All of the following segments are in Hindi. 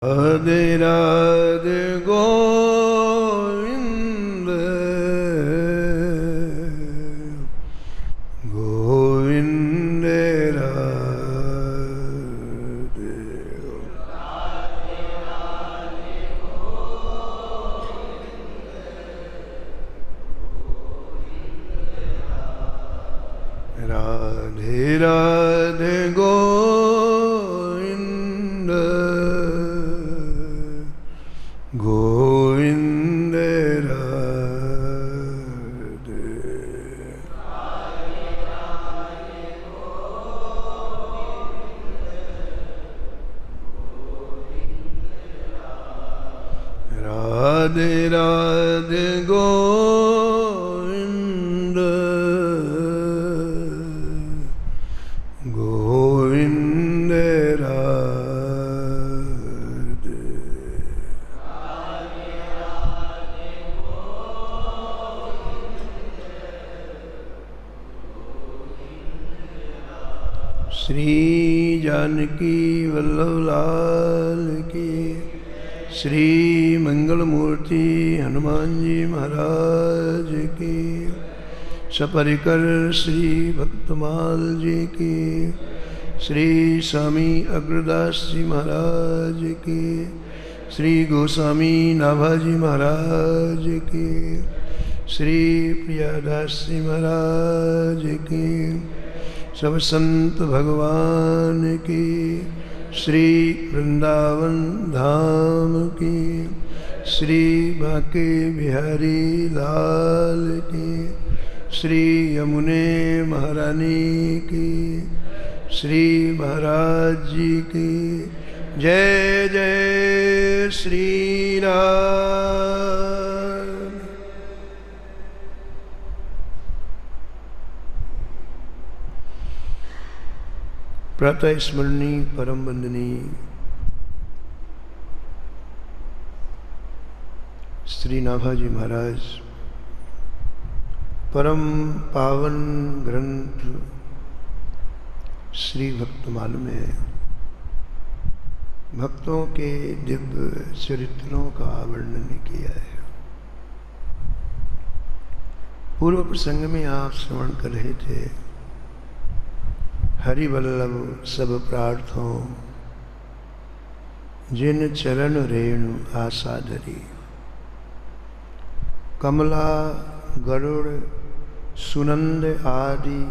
राधे राधे गोविंद गोविंद राधे राधे राधे गोविंद गोविंद राधे राधे राधे गोविंद गोविंद राधे श्री जानकी वल्लभ लाल की श्री मंगल मूर्ति हनुमान जी महाराज की सपरिकर श्री भक्तमाल जी की श्री स्वामी अग्रदास जी महाराज की श्री गोस्वामी नाभाजी महाराज की श्री प्रियादास जी महाराज की सब संत भगवान की श्री वृंदावन धाम की श्री बांके बिहारी लाल की श्री यमुने महारानी की श्री महाराज जी की जय जय श्री राम। प्रातः स्मरणी परम वंदनी श्री नाभाजी महाराज परम पावन ग्रंथ श्री भक्तमाल में भक्तों के दिव्य चरित्रों का वर्णन किया है। पूर्व प्रसंग में आप श्रवण कर रहे थे हरि वल्लभ सब प्रार्थों जिन चरण रेणु आशा धरी कमला गरुड़ सुनंद आदि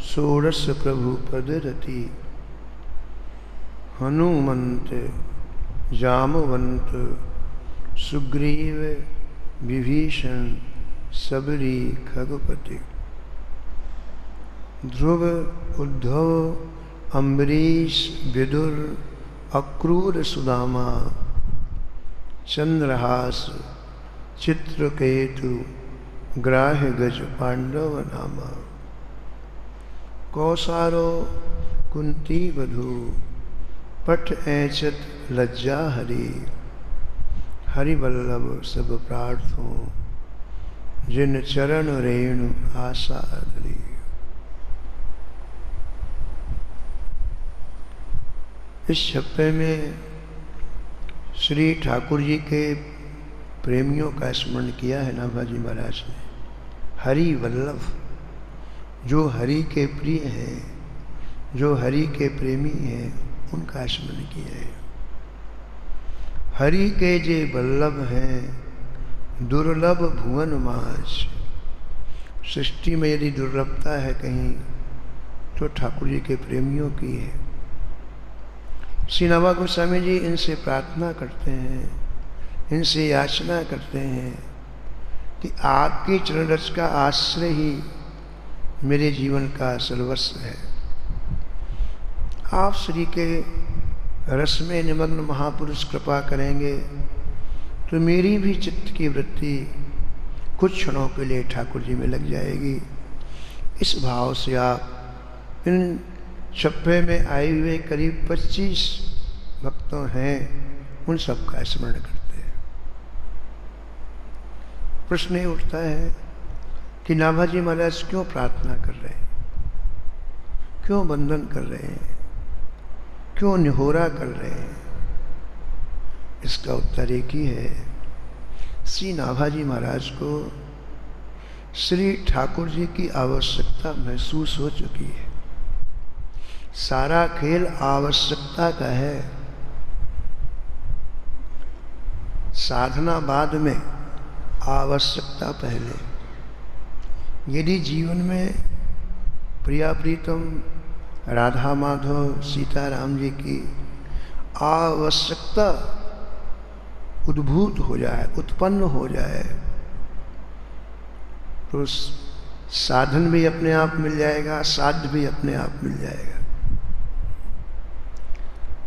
षोडश प्रभु पद रति हनुमंत जामवंत सुग्रीव विभीषण सबरी खगपति ध्रुव उद्धव अम्बरीश विदुर अक्रूर सुदामा चंद्रहास चित्रकेतु ग्राह्य गज पांडव नामा कौसारो कुंती वधु पट ऐचत लज्जा हरि हरि वल्लभ सब प्रार्थों जिन चरण रेणु आशा धरी। इस छप्पे में श्री ठाकुर जी के प्रेमियों का स्मरण किया है नाभाजी महाराज ने। हरि वल्लभ जो हरि के प्रिय हैं, जो हरि के प्रेमी हैं, उनका स्मरण किया है। हरि के जे वल्लभ हैं दुर्लभ भुवन माज। सृष्टि में यदि दुर्लभता है कहीं तो ठाकुर जी के प्रेमियों की है। श्री नाभा गोस्वामी जी इनसे प्रार्थना करते हैं, इनसे याचना करते हैं कि आपकी चरण रज का आश्रय ही मेरे जीवन का सर्वस्व है। आप श्री के रस में निमग्न महापुरुष कृपा करेंगे तो मेरी भी चित्त की वृत्ति कुछ क्षणों के लिए ठाकुर जी में लग जाएगी। इस भाव से आप इन छप्पे में आए हुए करीब 25 भक्तों हैं, उन सब का स्मरण करते हैं। प्रश्न ये उठता है कि नाभाजी महाराज क्यों प्रार्थना कर रहे हैं, क्यों बंधन कर रहे हैं, क्यों निहोरा कर रहे हैं। इसका उत्तर एक ही है। श्री नाभाजी महाराज को श्री ठाकुर जी की आवश्यकता महसूस हो चुकी है। सारा खेल आवश्यकता का है, साधना बाद में, आवश्यकता पहले। यदि जीवन में प्रिया प्रीतम, राधा माधव, सीताराम जी की आवश्यकता उद्भूत हो जाए, उत्पन्न हो जाए, तो साधन भी अपने आप मिल जाएगा, साध्य भी अपने आप मिल जाएगा।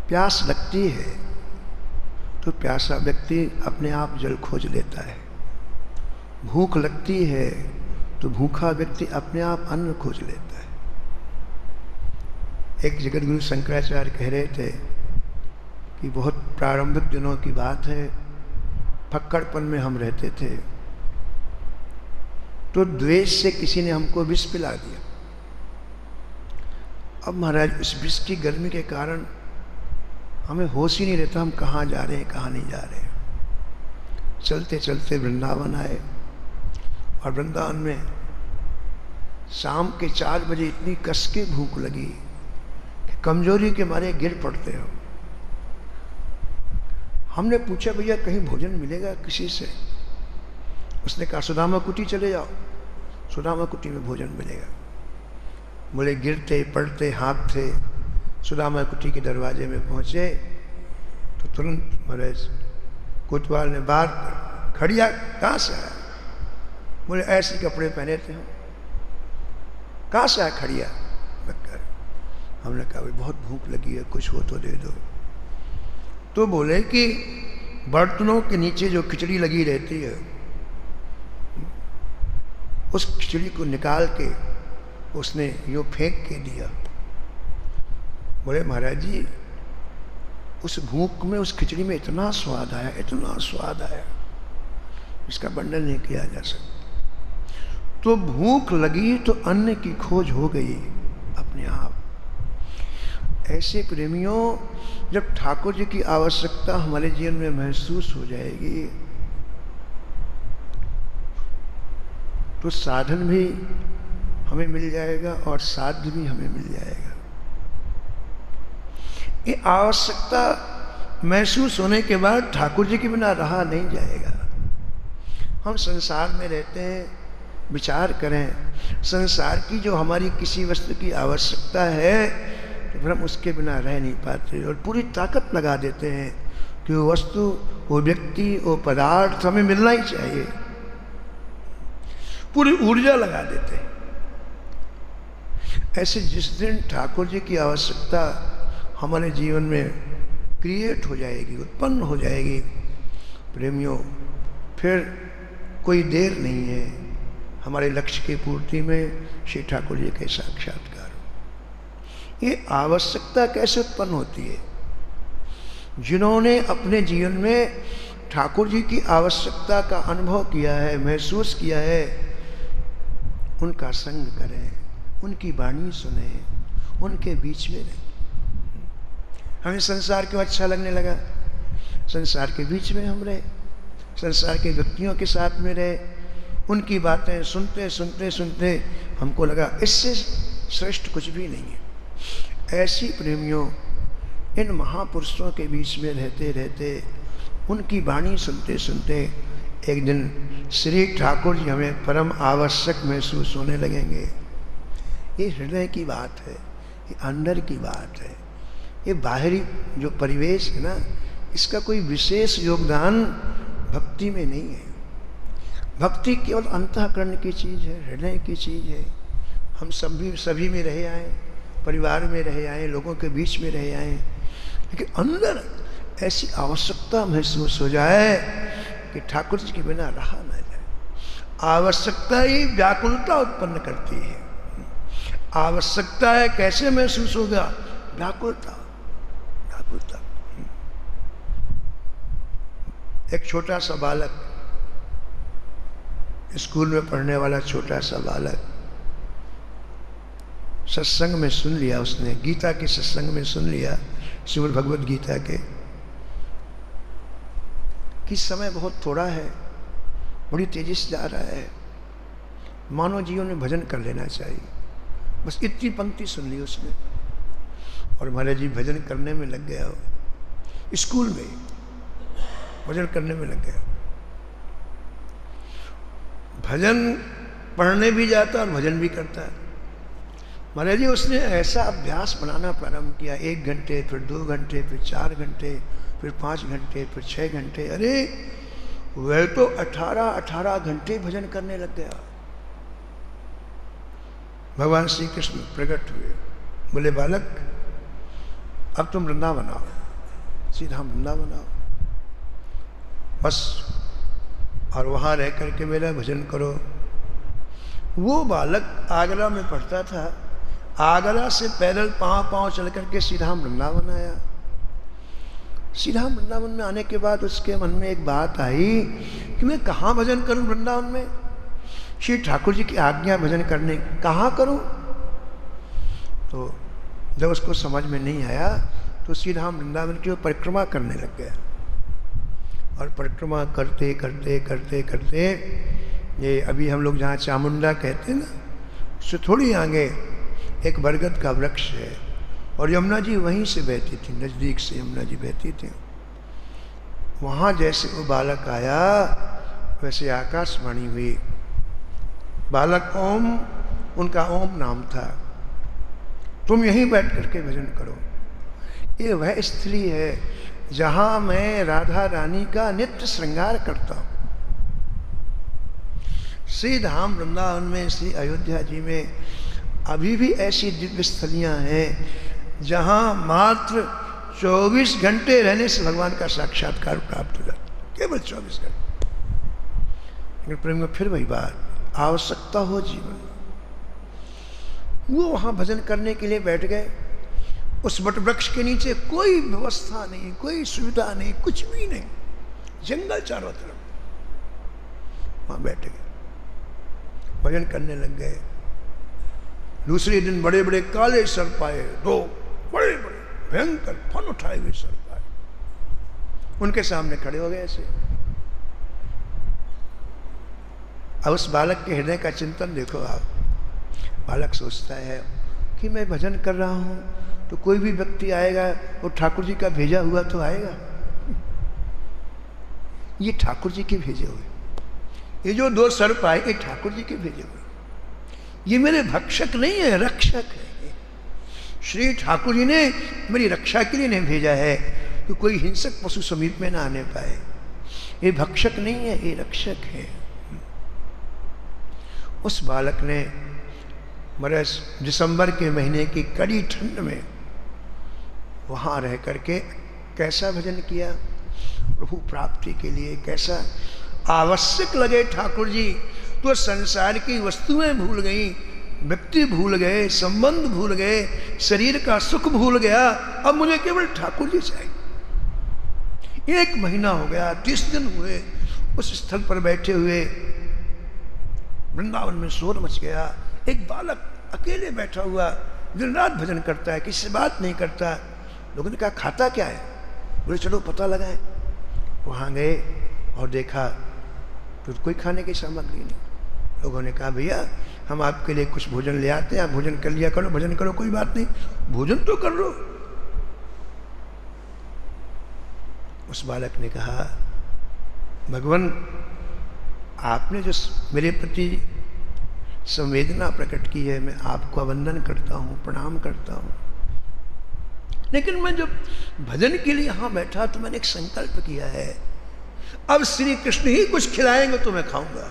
प्यास लगती है तो प्यासा व्यक्ति अपने आप जल खोज लेता है। भूख लगती है तो भूखा व्यक्ति अपने आप अन्न खोज लेता है। एक जगत गुरु शंकराचार्य कह रहे थे कि बहुत प्रारंभिक दिनों की बात है, फक्कड़पन में हम रहते थे, तो द्वेष से किसी ने हमको विष पिला दिया। अब महाराज उस विष की गर्मी के कारण हमें होश ही नहीं रहता, हम कहाँ जा रहे हैं, कहाँ नहीं जा रहे हैं। चलते चलते वृंदावन आए, और वृंदावन में शाम के 4 बजे इतनी कस के भूख लगी कि कमजोरी के मारे गिर पड़ते हो। हमने पूछा भैया कहीं भोजन मिलेगा किसी से? उसने कहा सुदामा कुटी चले जाओ, सुदामा कुटी में भोजन मिलेगा। बोले गिरते पड़ते हाँफते सुदामा कुटी के दरवाजे में पहुंचे तो तुरंत महाराज कोतवाल ने बार कर, खड़िया कहाँ से आया? बोले ऐसे कपड़े पहने थे हम। कहाँ से आया खड़िया? हमने कहा भाई बहुत भूख लगी है, कुछ हो तो दे दो। तो बोले कि बर्तनों के नीचे जो खिचड़ी लगी रहती है, उस खिचड़ी को निकाल के उसने यूँ फेंक के दिया। बोले महाराज जी उस भूख में, उस खिचड़ी में इतना स्वाद आया, इतना स्वाद आया, इसका वर्णन नहीं किया जा सकता। तो भूख लगी तो अन्न की खोज हो गई अपने आप। ऐसे प्रेमियों, जब ठाकुर जी की आवश्यकता हमारे जीवन में महसूस हो जाएगी तो साधन भी हमें मिल जाएगा और साध्य भी हमें मिल जाएगा। ये आवश्यकता महसूस होने के बाद ठाकुर जी के बिना रहा नहीं जाएगा। हम संसार में रहते हैं, विचार करें, संसार की जो हमारी किसी वस्तु की आवश्यकता है तो फिर हम उसके बिना रह नहीं पाते और पूरी ताकत लगा देते हैं कि वो वस्तु, वो व्यक्ति, वो पदार्थ हमें मिलना ही चाहिए। पूरी ऊर्जा लगा देते हैं। ऐसे जिस दिन ठाकुर जी की आवश्यकता हमारे जीवन में क्रिएट हो जाएगी, उत्पन्न हो जाएगी, प्रेमियों, फिर कोई देर नहीं है हमारे लक्ष्य की पूर्ति में श्री ठाकुर जी के साक्षात्कार। ये आवश्यकता कैसे उत्पन्न होती है? जिन्होंने अपने जीवन में ठाकुर जी की आवश्यकता का अनुभव किया है, महसूस किया है, उनका संग करें, उनकी वाणी सुने, उनके बीच में रहें। हमें संसार क्यों अच्छा लगने लगा? संसार के बीच में हम रहे, संसार के व्यक्तियों के साथ में रहे, उनकी बातें सुनते सुनते सुनते हमको लगा इससे श्रेष्ठ कुछ भी नहीं है। ऐसी प्रेमियों, इन महापुरुषों के बीच में रहते रहते, उनकी वाणी सुनते सुनते एक दिन श्री ठाकुर जी हमें परम आवश्यक महसूस होने लगेंगे। ये हृदय की बात है, ये अंदर की बात है। ये बाहरी जो परिवेश है ना, इसका कोई विशेष योगदान भक्ति में नहीं है। भक्ति केवल अंतःकरण की चीज़ है, हृदय की चीज़ है। हम सभी में रहे आए, परिवार में रहे आए, लोगों के बीच में रहे आए, लेकिन अंदर ऐसी आवश्यकता महसूस हो जाए कि ठाकुर जी के बिना रहा ना जाए। आवश्यकता ही व्याकुलता उत्पन्न करती है। आवश्यकता है कैसे महसूस होगा? व्याकुलता, व्याकुलता। एक छोटा सा बालक, स्कूल में पढ़ने वाला छोटा सा बालक, सत्संग में सुन लिया, उसने गीता के सत्संग में सुन लिया, श्रीमद् भगवद गीता के, कि समय बहुत थोड़ा है, बड़ी तेजी से जा रहा है, मानव जीवन में भजन कर लेना चाहिए। बस इतनी पंक्ति सुन ली उसने और महाराज जी भजन करने में लग गया। स्कूल में भजन करने में लग गया, भजन पढ़ने भी जाता और भजन भी करता है। महाराज जी उसने ऐसा अभ्यास बनाना प्रारंभ किया, 1 घंटे, फिर 2 घंटे, फिर 4 घंटे, फिर 5 घंटे, फिर 6 घंटे। अरे वह तो 18 घंटे भजन करने लग गया। भगवान श्री कृष्ण प्रकट हुए, बोले बालक अब तुम वृंदावन आओ, सीधा वृंदावन आओ बस, और वहां रह करके मेरा भजन करो। वो बालक आगरा में पढ़ता था, आगरा से पैदल पांव चल करके सीधा वृंदावन आया। सीधा वृंदावन में आने के बाद उसके मन में एक बात आई कि मैं कहाँ भजन करूं वृंदावन में, श्री ठाकुर जी की आज्ञा भजन करने कहाँ करूं। तो जब उसको समझ में नहीं आया तो सीधा वृंदावन की परिक्रमा करने लग गया, और परिक्रमा करते करते करते करते ये अभी हम लोग जहाँ चामुंडा कहते हैं ना, उससे थोड़ी आगे एक बरगद का वृक्ष है, और यमुना जी वहीं से बहती थी, नज़दीक से यमुना जी बहती थी। वहाँ जैसे वो बालक आया वैसे आकाशवाणी हुई। बालक ओम, उनका ओम नाम था, तुम यहीं बैठ करके भजन करो। ये वह स्थली है जहाँ मैं राधा रानी का नित्य श्रृंगार करता हूँ। श्री धाम वृंदावन में, श्री अयोध्या जी में अभी भी ऐसी दिव्य स्थलियाँ हैं जहाँ मात्र 24 घंटे रहने से भगवान का साक्षात्कार प्राप्त हो जाता, केवल 24 घंटे। लेकिन प्रेम में फिर वही बात, आवश्यकता हो जीवन। वो वहाँ भजन करने के लिए बैठ गए। उस वट वृक्ष के नीचे कोई व्यवस्था नहीं, कोई सुविधा नहीं, कुछ भी नहीं, जंगल चारों तरफ। वहाँ बैठ गए, भजन करने लग गए। दूसरे दिन बड़े बड़े काले सर्प आए, 2 बड़े बड़े भयंकर फन उठाए हुए सर्प आए, उनके सामने खड़े हो गए ऐसे। अब उस बालक के हृदय का चिंतन देखो आप। बालक सोचता है कि मैं भजन कर रहा हूं तो कोई भी व्यक्ति आएगा वो ठाकुर जी का भेजा हुआ तो आएगा, ये ठाकुर जी के भेजे हुए, ये जो 2 सर्प आए ये ठाकुर जी के भेजे हुए, ये मेरे भक्षक नहीं है, रक्षक है। श्री ठाकुर जी ने मेरी रक्षा के लिए नहीं भेजा है तो कोई हिंसक पशु समीप में ना आने पाए। ये भक्षक नहीं है, ये रक्षक है। उस बालक ने बरस दिसंबर के महीने की कड़ी ठंड में वहाँ रह करके कैसा भजन किया, प्रभु प्राप्ति के लिए कैसा आवश्यक लगे ठाकुर जी। तो संसार की वस्तुएं भूल गई, व्यक्ति भूल गए, संबंध भूल गए, शरीर का सुख भूल गया, अब मुझे केवल ठाकुर जी चाहिए। 1 महीना हो गया, 30 दिन हुए उस स्थल पर बैठे हुए। वृंदावन में शोर मच गया। एक बालक अकेले बैठा हुआ दिन रात भजन करता है, किसी से बात नहीं करता। लोगों ने कहा खाता क्या है, बोले चलो पता लगाए। वहाँ गए और देखा तो कोई खाने की सामग्री नहीं। लोगों ने कहा भैया हम आपके लिए कुछ भोजन ले आते हैं, आप भोजन कर लिया करो, भजन करो, कोई बात नहीं, भोजन तो कर लो। उस बालक ने कहा भगवान आपने जो मेरे प्रति संवेदना प्रकट की है, मैं आपको वंदन करता हूँ, प्रणाम करता हूँ, लेकिन मैं जब भजन के लिए यहाँ बैठा तो मैंने एक संकल्प किया है, अब श्री कृष्ण ही कुछ खिलाएंगे तो मैं खाऊंगा।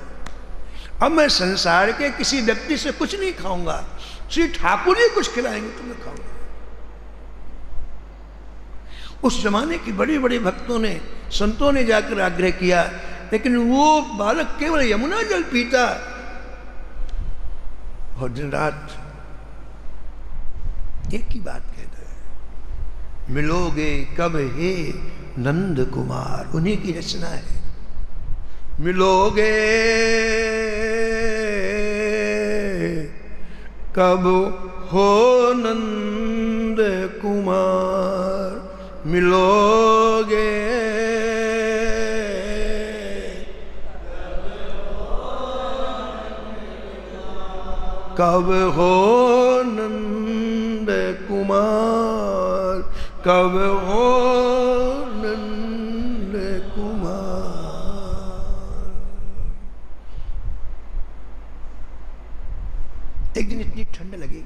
अब मैं संसार के किसी व्यक्ति से कुछ नहीं खाऊंगा, श्री ठाकुर ही कुछ खिलाएंगे तो मैं खाऊंगा। उस जमाने के बड़े बड़े भक्तों ने, संतों ने जाकर आग्रह किया, लेकिन वो बालक केवल यमुना जल पीता और दिन रात एक ही बात कहता है, मिलोगे कब हे नंद कुमार। उन्हीं की रचना है, मिलोगे कब हो नंद कुमार, मिलोगे कब हो नंद कुमार, कब हो नंद कुमार। एक दिन इतनी ठंड लगी,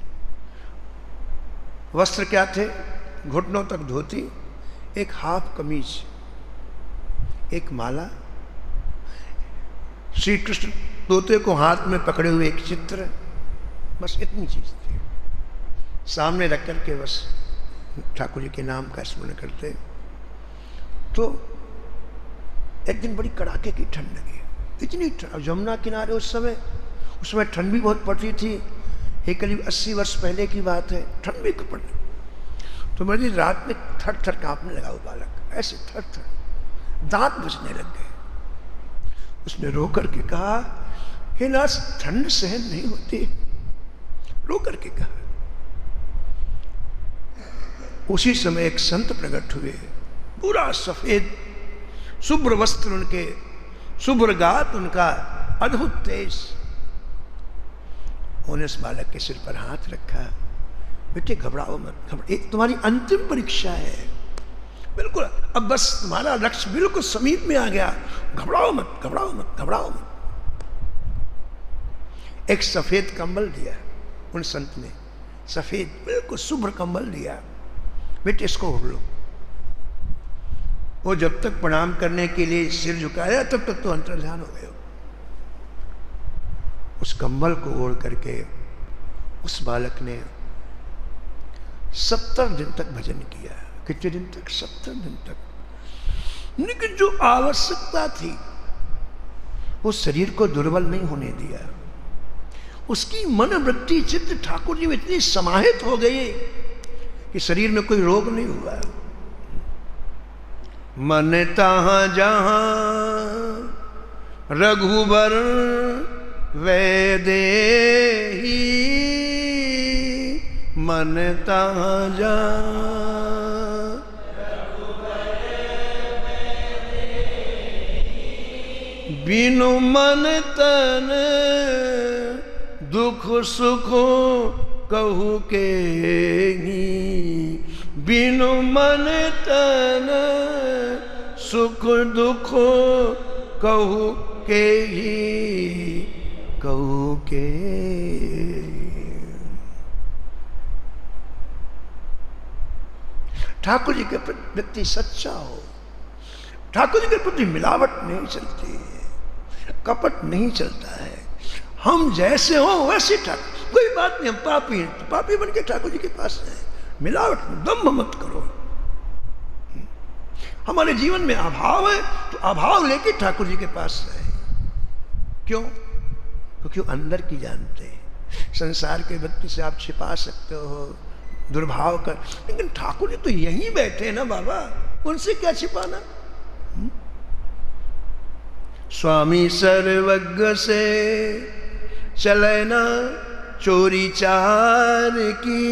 वस्त्र क्या थे, घुटनों तक धोती, एक हाफ कमीज, एक माला, श्री कृष्ण तोते को हाथ में पकड़े हुए एक चित्र, बस इतनी चीज थी। सामने रख करके बस ठाकुर जी के नाम का स्मरण करते। तो एक दिन बड़ी कड़ाके की ठंड लगी, इतनी यमुना किनारे उस समय ठंड भी बहुत पड़ती थी। ये करीब 80 वर्ष पहले की बात है, ठंड भी पड़ती। तो मेरी रात में थर थर कांपने लगा वो बालक, ऐसे थर थर, दांत बजने लग गए। उसने रो करके कहा, हे नाथ, ठंड सहन नहीं होती, रो करके कहा। उसी समय एक संत प्रकट हुए, पूरा सफेद, शुभ्र वस्त्र उनके, शुभ्र गात उनका, अद्भुत तेज। उन्होंने उस बालक के सिर पर हाथ रखा, बेटे घबराओ मत, एक तुम्हारी अंतिम परीक्षा है, बिल्कुल अब बस तुम्हारा लक्ष्य बिल्कुल समीप में आ गया, घबराओ मत, घबराओ मत, घबराओ मत। एक सफेद कंबल दिया उन संत ने, सफेद बिल्कुल शुभ्र कंबल दिया, बेटे इसको ओढ़ लो। वो जब तक प्रणाम करने के लिए सिर झुकाया तब तक तो अंतर्ध्यान हो गए। उस कंबल को ओढ़ करके उस बालक ने 70 दिन तक भजन किया। कितने दिन तक? 70 दिन तक। लेकिन जो आवश्यकता थी वो शरीर को दुर्बल नहीं होने दिया। उसकी मन वृत्ति चित्त ठाकुर जी में इतनी समाहित हो गई कि शरीर में कोई रोग नहीं हुआ। मन तहां जहां रघुबर वैदेही, मन तहां जहां बिनु मन तन दुख सुख कहू के ही, बिनु मन तन सुख दुख कहू के ही, कहू के। ठाकुर जी के प्रति व्यक्ति सच्चा हो, ठाकुर जी के प्रति मिलावट नहीं चलती है, कपट नहीं चलता है। हम जैसे हो वैसे ठाकुर, कोई बात नहीं, हम पापी हैं तो पापी बन के ठाकुर जी के पास है। मिलावट दम्भ मत करो। हमारे जीवन में अभाव है तो अभाव लेके ठाकुर जी के पास है। क्यों? क्योंकि अंदर की जानते हैं। संसार के व्यक्ति से आप छिपा सकते हो, दुर्भाव कर, लेकिन ठाकुर जी तो यहीं बैठे हैं ना बाबा, उनसे क्या छिपाना। स्वामी सर्वज्ञ से चले ना चोरी चार की,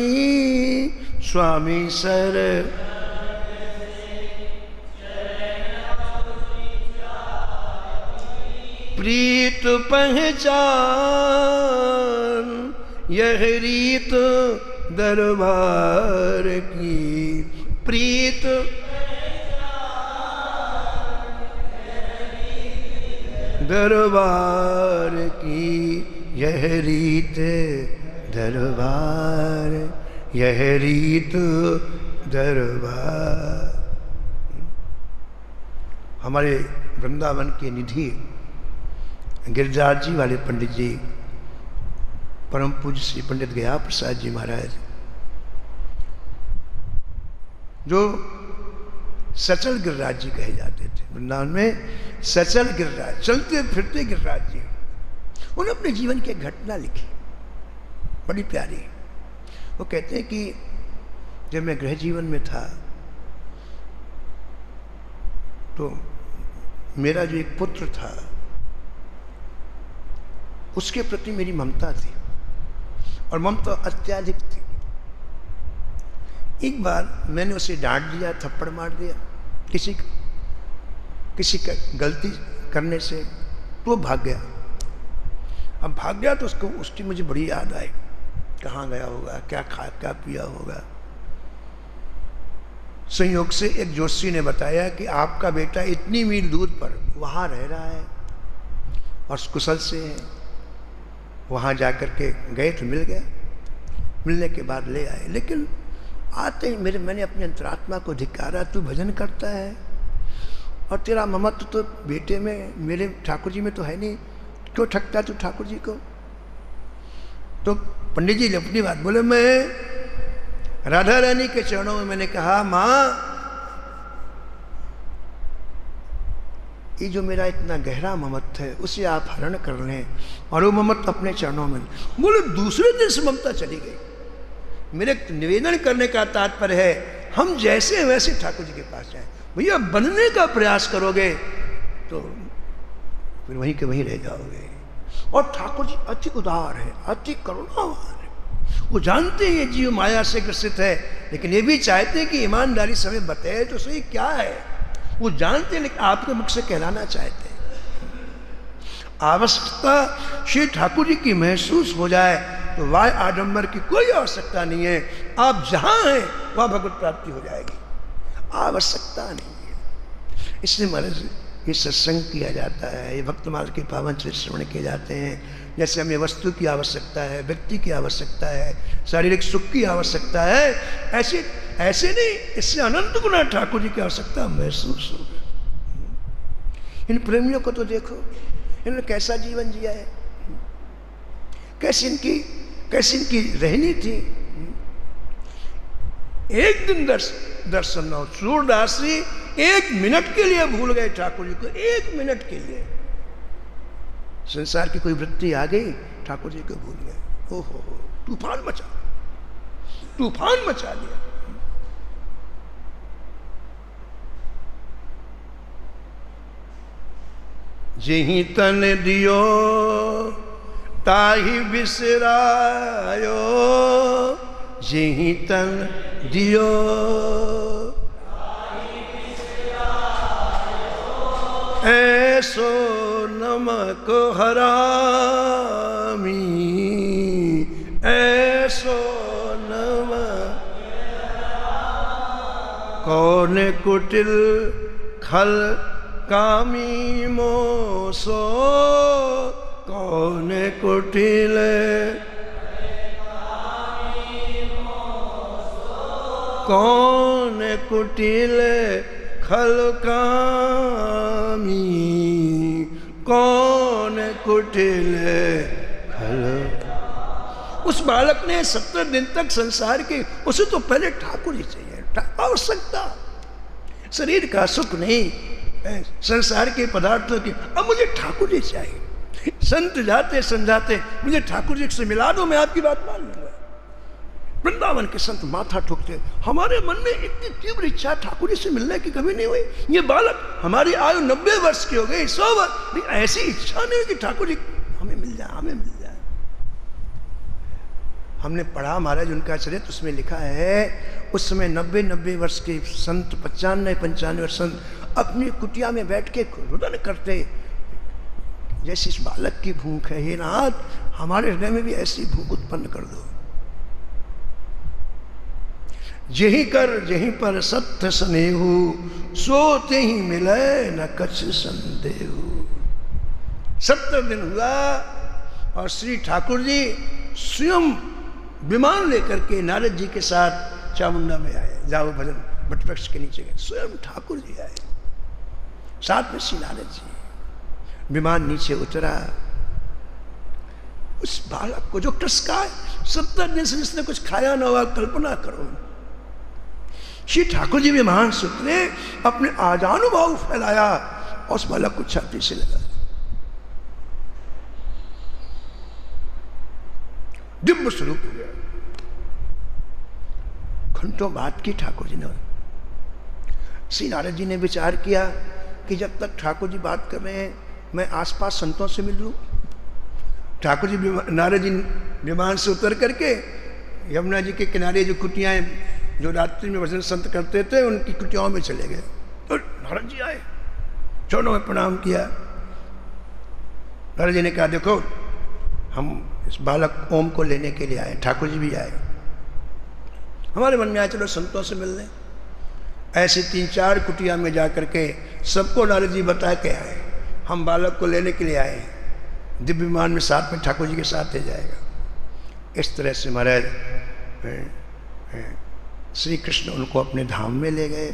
स्वामी सर प्रीत पहचान, यह रीत दरबार की, प्रीत दरबार की, यह रीत दरबार, यह रीत दरबार। हमारे वृंदावन के निधि गिरिराज जी वाले पंडित जी, परम पूज्य श्री पंडित गया प्रसाद जी महाराज, जो सचल गिरिराज जी कहे जाते थे। वृंदावन में सचल गिरिराज, चलते फिरते गिरिराज जी। उन्होंने अपने जीवन की एक घटना लिखी, बड़ी प्यारी। वो कहते हैं कि जब मैं गृह जीवन में था तो मेरा जो एक पुत्र था उसके प्रति मेरी ममता थी, और ममता अत्याधिक थी। एक बार मैंने उसे डांट दिया, थप्पड़ मार दिया किसी का गलती करने से, तो वो भाग गया। अब भाग गया तो उसको उसकी मुझे बड़ी याद आई, कहाँ गया होगा, क्या खाया क्या पिया होगा। संयोग से एक जोशी ने बताया कि आपका बेटा इतनी मील दूर पर वहाँ रह रहा है और कुशल से है। वहाँ जाकर के गए तो मिल गया, मिलने के बाद ले आए। लेकिन आते ही मैंने अपनी अंतरात्मा को धिक्कारा, तू भजन करता है और तेरा ममत्व तो बेटे में, मेरे ठाकुर जी में तो है नहीं, क्यों ठगता तू ठाकुर जी को? तो पंडित जी ने अपनी बात बोले, मैं राधा रानी के चरणों में मैंने कहा, माँ ये जो मेरा इतना गहरा ममत्व है उसे आप हरण कर लें और वो ममत्व अपने चरणों में। बोले दूसरे दिन से ममता चली गई। मेरे निवेदन करने का तात्पर्य है हम जैसे वैसे ठाकुर जी के पास जाएं। भैया बनने का प्रयास करोगे तो फिर वहीं के वहीं रह जाओगे। और ठाकुर जी अति उदार है, अति करुणावान है। वो जानते हैं ये जीव माया से ग्रसित है, लेकिन ये भी चाहते हैं कि ईमानदारी से हमें बताए तो सही क्या है। वो जानते हैं लेकिन आपके मुख से कहलाना चाहते हैं। आवश्यकता श्री ठाकुर जी की महसूस हो जाए तो वाय आडंबर की कोई आवश्यकता नहीं है। आप जहां हैं वहां भगवत प्राप्ति हो जाएगी, आवश्यकता नहीं है। इसलिए महाराज ये सत्संग किया जाता है, ये भक्तमाल के पावन चरित्र श्रवण किए जाते हैं। जैसे हमें वस्तु की आवश्यकता है, व्यक्ति की आवश्यकता है, शारीरिक सुख की आवश्यकता है, ऐसे नहीं, इससे अनंत गुना ठाकुर जी की आवश्यकता महसूस होगी। इन प्रेमियों को तो देखो, इन्होंने कैसा जीवन जिया है, कैसी इनकी रहनी थी। एक दिन दर्शन न हो, सूरदास जी 1 मिनट के लिए भूल गए ठाकुर जी को, 1 मिनट के लिए। संसार की कोई वृत्ति आ गई, ठाकुर जी को भूल गए। ओहो, तूफान मचा दिया। जिहि तन दियो ताहि बिसरायो, जिहि तन दियो ऐसो नमक हरामी, ऐसो नमक कौन कुटिल खल कामी मोसो, कौन कुटिल कौन कुटिल खल कामी, कौन कुटिल खल। उस बालक ने 70 दिन तक संसार के, उसे तो पहले ठाकुर ही चाहिए, आवश्यकता शरीर का सुख नहीं, संसार के पदार्थों की, अब मुझे ठाकुर जी चाहिए। संत जाते समझाते मुझे ठाकुर जी से मिला दो, मैं आपकी बात मान लूंगा। वृंदावन के संत माथा ठोकते, हमारे मन में इतनी तीव्र इच्छा ठाकुर जी से मिलने की कभी नहीं हुई। ये बालक, हमारी आयु 90 वर्ष की हो गई, 100 वर्ष, ऐसी इच्छा नहीं हुई कि ठाकुर जी हमें मिल जाए, हमें मिल जाए। हमने पढ़ा महाराज उनका चरित्र, उसमें लिखा है उस समय 90 वर्ष के संत, 95 वर्ष संत अपनी कुटिया में बैठ के रुदन करते, जैसे इस बालक की भूख है, हे नाथ हमारे हृदय में भी ऐसी भूख उत्पन्न कर दो। जेहि कर जेहि पर सत्य स्नेहु, सोते ही मिले न कछ संदेहु। 70 दिन हुआ और श्री ठाकुर जी स्वयं विमान लेकर के नारद जी के साथ चामुंडा में आए। जाओ भजन वटवृक्ष के नीचे गए, स्वयं ठाकुर जी आए, साथ में श्री नारद जी। विमान नीचे उतरा, उस बालक को जो टसका है, 70 दिन से जिसने कुछ खाया ना हुआ, कल्पना करो। श्री ठाकुर जी विमान से उतरे, अपने आजानुभाव फैलाया और उस बालक को छाती से लगा। दिव्य स्वरूप हो गया। घंटों बात की ठाकुर जी ने। श्री नारद जी ने विचार किया कि जब तक ठाकुर जी बात कर रहे हैं, मैं आसपास संतों से मिल लूं। ठाकुर जी, नारद जी विमान से उतर करके यमुना जी के किनारे जो कुटियां जो रात्रि में भजन संत करते थे, उनकी कुटियाओं में चले गए। तो नारद जी आए, चरणों में प्रणाम किया। नारद जी ने कहा, देखो हम इस बालक ओम को लेने के लिए आए, ठाकुर जी भी आए। हमारे मन में आया चलो संतों से मिल लें। ऐसे 3-4 कुटिया में जा कर के सबको नारद जी बता के आए, हम बालक को लेने के लिए आए, दिव्य विमान में साथ में ठाकुर जी के साथ ले जाएगा। इस तरह से महाराज श्री कृष्ण उनको अपने धाम में ले गए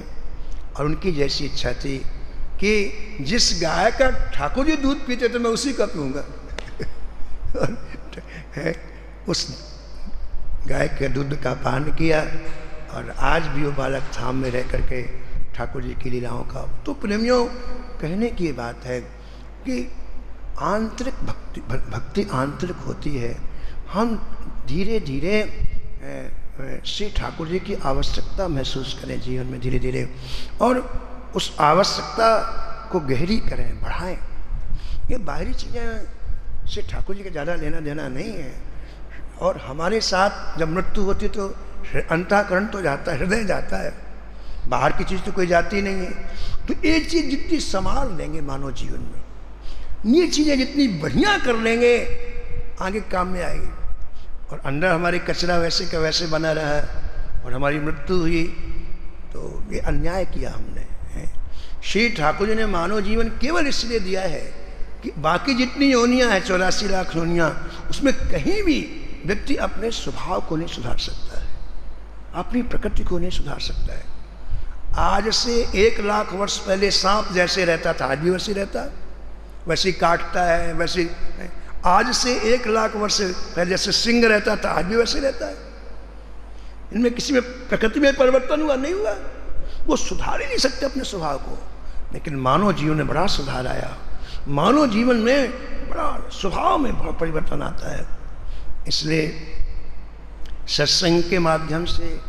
और उनकी जैसी इच्छा थी कि जिस गाय का ठाकुर जी दूध पीते थे मैं उसी का पीऊँगा। उस गाय के दूध का पान किया और आज भी वो बालक धाम में रह करके ठाकुर जी की लीलाओं का। तो प्रेमियों, कहने की बात है कि आंतरिक भक्ति आंतरिक होती है। हम धीरे धीरे श्री ठाकुर जी की आवश्यकता महसूस करें जीवन में धीरे धीरे, और उस आवश्यकता को गहरी करें, बढ़ाएं। ये बाहरी चीज़ें से ठाकुर जी का ज़्यादा लेना देना नहीं है। और हमारे साथ जब मृत्यु होती तो अंतःकरण तो जाता है, हृदय जाता है, बाहर की चीज़ तो कोई जाती नहीं है। तो ये चीज़ जितनी संभाल लेंगे मानव जीवन में, ये चीज़ें जितनी बढ़िया कर लेंगे, आगे काम में आएगी। और अंदर हमारे कचरा वैसे का वैसे बना रहा और हमारी मृत्यु हुई तो ये अन्याय किया हमने। श्री ठाकुर जी ने मानव जीवन केवल इसलिए दिया है कि बाकी जितनी योनियाँ हैं, 84 लाख योनियाँ, उसमें कहीं भी व्यक्ति अपने स्वभाव को नहीं सुधार सकता है, अपनी प्रकृति को नहीं सुधार सकता है। आज से 1 लाख वर्ष पहले सांप जैसे रहता था आज भी वैसे रहता है, वैसे ही काटता है, वैसे। आज से 1 लाख वर्ष पहले जैसे सिंह रहता था आज भी वैसे रहता है। इनमें किसी में प्रकृति में परिवर्तन हुआ नहीं हुआ, वो सुधार ही नहीं सकते अपने स्वभाव को। लेकिन मानव जीवन में बड़ा सुधार आया, मानव जीवन में बड़ा स्वभाव में बड़ा परिवर्तन आता है। इसलिए सत्संग के माध्यम से,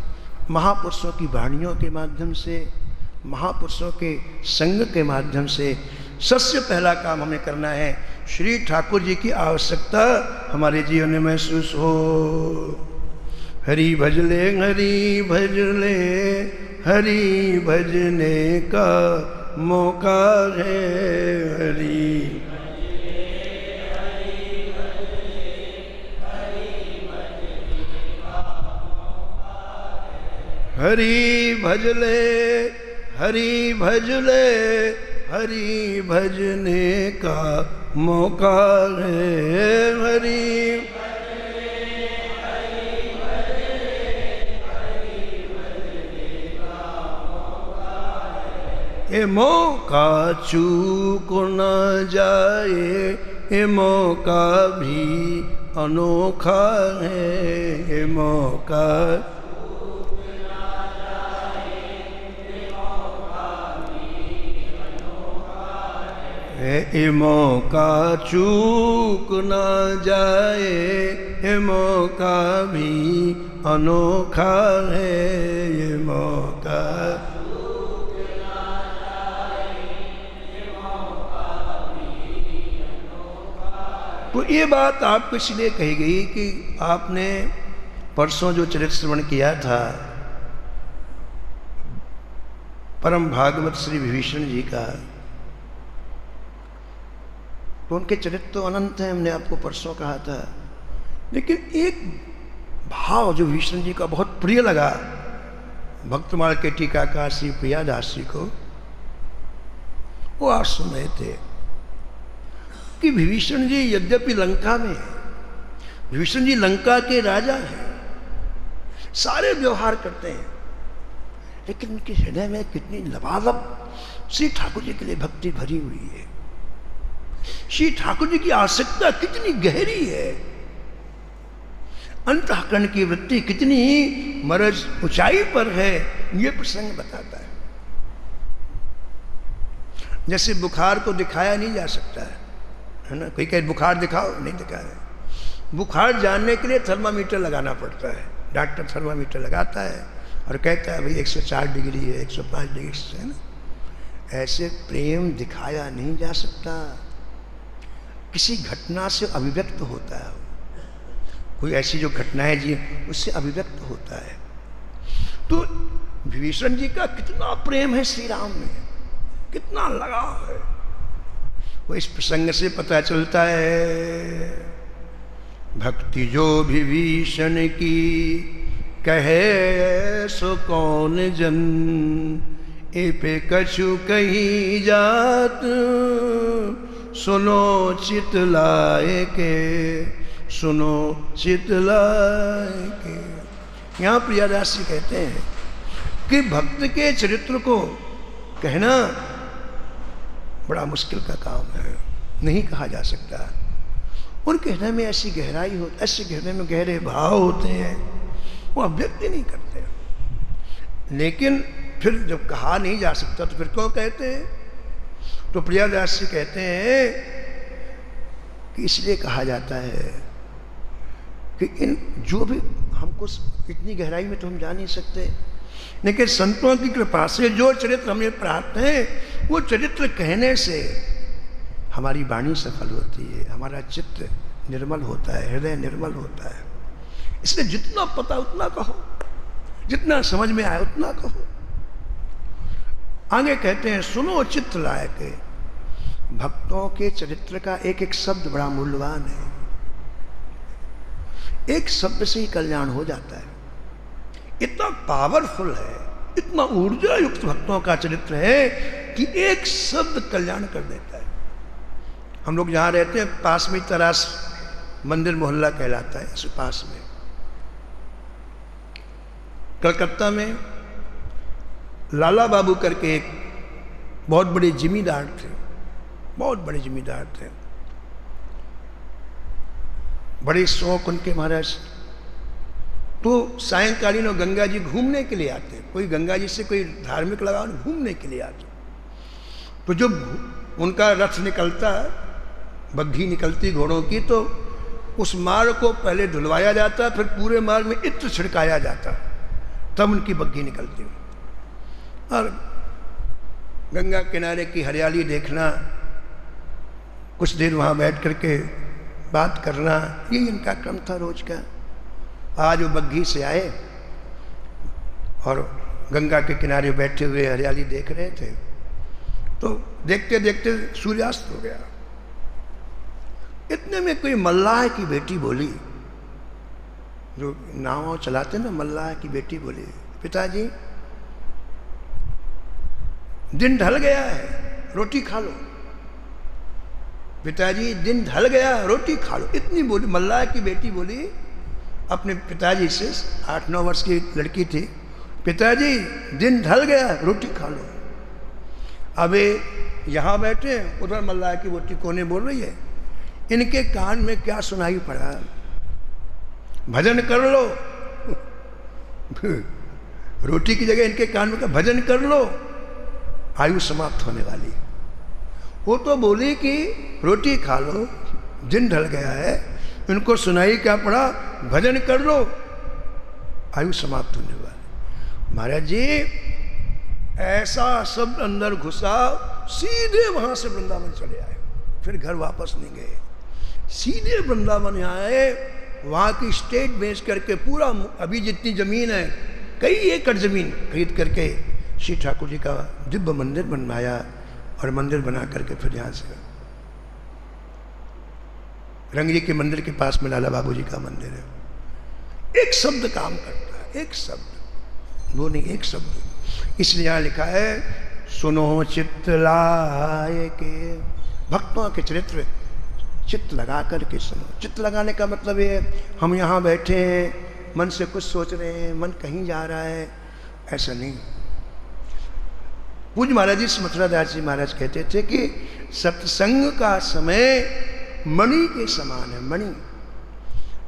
महापुरुषों की वाणियों के माध्यम से, महापुरुषों के संग के माध्यम से सबसे पहला काम हमें करना है, श्री ठाकुर जी की आवश्यकता हमारे जीवन में महसूस हो। हरि भजले हरि भजले, हरि भजने का मौका है। हरि हरि भजले, हरि भजले, हरि भजने का मौका है। हरि ये मौका चूक न जाए, ये मौका भी अनोखा है। ये मौका ये मौका चूक न जाए, ये मौका भी अनोखा है। ये मौका तो ये बात आपको इसलिए कही गई कि आपने परसों जो चरित्र श्रवण किया था परम भागवत श्री विभीषण जी का, तो उनके चरित्र तो अनंत हैं, हमने आपको परसों कहा था। लेकिन एक भाव जो विभीषण जी का बहुत प्रिय लगा भक्तमाल के टीकाकार श्री प्रियादास जी को, वो आज सुन रहे थे कि विभीषण जी यद्यपि लंका में है, विभीषण जी लंका के राजा हैं, सारे व्यवहार करते हैं, लेकिन उनके हृदय में कितनी लबालब श्री ठाकुर जी के लिए भक्ति भरी हुई है। श्री ठाकुर जी की आवश्यकता कितनी गहरी है, अंतःकरण की वृत्ति कितनी मरज ऊंचाई पर है, ये प्रसंग बताता है। जैसे बुखार को दिखाया नहीं जा सकता है ना, कोई कहे बुखार दिखाओ, नहीं दिखाया है। बुखार जानने के लिए थर्मामीटर लगाना पड़ता है, डॉक्टर थर्मामीटर लगाता है और कहता है भाई 104 डिग्री है, 105 डिग्री है ना। ऐसे प्रेम दिखाया नहीं जा सकता, किसी घटना से अभिव्यक्त होता है। कोई ऐसी जो घटना है जी उससे अभिव्यक्त होता है। तो विभीषण जी का कितना प्रेम है श्री राम में, कितना लगाव है, वो इस प्रसंग से पता चलता है। भक्ति जो विभीषण की कहे सो कौन जन, ए पे कछु कहीं जात सुनो चित लाए के, सुनो चित लाए के। यहाँ प्रियादास जी कहते हैं कि भक्त के चरित्र को कहना बड़ा मुश्किल का काम है, नहीं कहा जा सकता। उन कहने में ऐसी गहराई हो, ऐसे कहने में गहरे भाव होते हैं, वो अभिव्यक्ति नहीं करते। लेकिन फिर जब कहा नहीं जा सकता तो फिर क्यों कहते हैं? तो प्रियादास जी कहते हैं कि इसलिए कहा जाता है कि इन जो भी हमको इतनी गहराई में तो हम जा नहीं सकते, लेकिन संतों की कृपा से जो चरित्र हमें प्राप्त है, वो चरित्र कहने से हमारी वाणी सफल होती है, हमारा चित्त निर्मल होता है, हृदय निर्मल होता है। इसलिए जितना पता उतना कहो, जितना समझ में आए उतना कहो। आगे कहते हैं सुनो चित्त लायक। भक्तों के चरित्र का एक एक शब्द बड़ा मूल्यवान है, एक शब्द से ही कल्याण हो जाता है। इतना पावरफुल है, इतना ऊर्जा युक्त भक्तों का चरित्र है कि एक शब्द कल्याण कर देता है। हम लोग जहाँ रहते हैं पास में तरास मंदिर मोहल्ला कहलाता है, इस पास में कलकत्ता में लाला बाबू करके एक बहुत बड़े जिम्मेदार थे, बहुत बड़े जिम्मेदार थे, बड़े शौक उनके महाराज। तो सायंकालीन और गंगा जी घूमने के लिए आते, कोई गंगा जी से कोई धार्मिक लगाव घूमने के लिए आते। तो जब उनका रथ निकलता, बग्घी निकलती घोड़ों की, तो उस मार्ग को पहले धुलवाया जाता, फिर पूरे मार्ग में इत्र छिड़काया जाता, तब उनकी बग्घी निकलती। और गंगा किनारे की हरियाली देखना, कुछ देर वहाँ बैठ करके बात करना, ये इनका क्रम था रोज का। आज वो बग्घी से आए और गंगा के किनारे बैठे हुए हरियाली देख रहे थे, तो देखते देखते सूर्यास्त हो गया। इतने में कोई मल्लाह की बेटी बोली, जो नाव चलाते ना, मल्लाह की बेटी बोली, पिताजी दिन ढल गया है, रोटी खा लो। पिताजी दिन ढल गया, रोटी खा लो। इतनी बोली, मल्लाह की बेटी बोली अपने पिताजी से, 8-9 वर्ष की लड़की थी, पिताजी दिन ढल गया, रोटी खा लो। अबे यहाँ बैठे, उधर मल्लाह की बेटी कोने बोल रही है, इनके कान में क्या सुनाई पड़ा, भजन कर लो। रोटी की जगह इनके कान में क्या, भजन कर लो, आयु समाप्त होने वाली। वो तो बोली कि रोटी खा लो, दिन ढल गया है, इनको सुनाई क्या पड़ा, भजन कर लो, आयु समाप्त होने वाली। महाराज जी ऐसा शब्द अंदर घुसा, सीधे वहां से वृंदावन चले आए, फिर घर वापस नहीं गए, सीधे वृंदावन आए। वहां की स्टेट बेच करके पूरा, अभी जितनी जमीन है, कई एकड़ जमीन खरीद करके श्री ठाकुर जी का दिव्य मंदिर बनवाया, और मंदिर बना करके फिर यहाँ से रंग जी के मंदिर के पास में लाला बाबू जी का मंदिर है। एक शब्द काम करता है, एक शब्द, वो नहीं, एक शब्द। इसलिए यहाँ लिखा है सुनो चित्त लाए के। भक्तों के चरित्र चित्त लगा करके सुनो। चित्त लगाने का मतलब ये, हम यहाँ बैठे हैं, मन से कुछ सोच रहे हैं, मन कहीं जा रहा है, ऐसा नहीं। पूज्य महाराज जी मथुरा दास जी महाराज कहते थे कि सत्संग का समय मणि के समान है।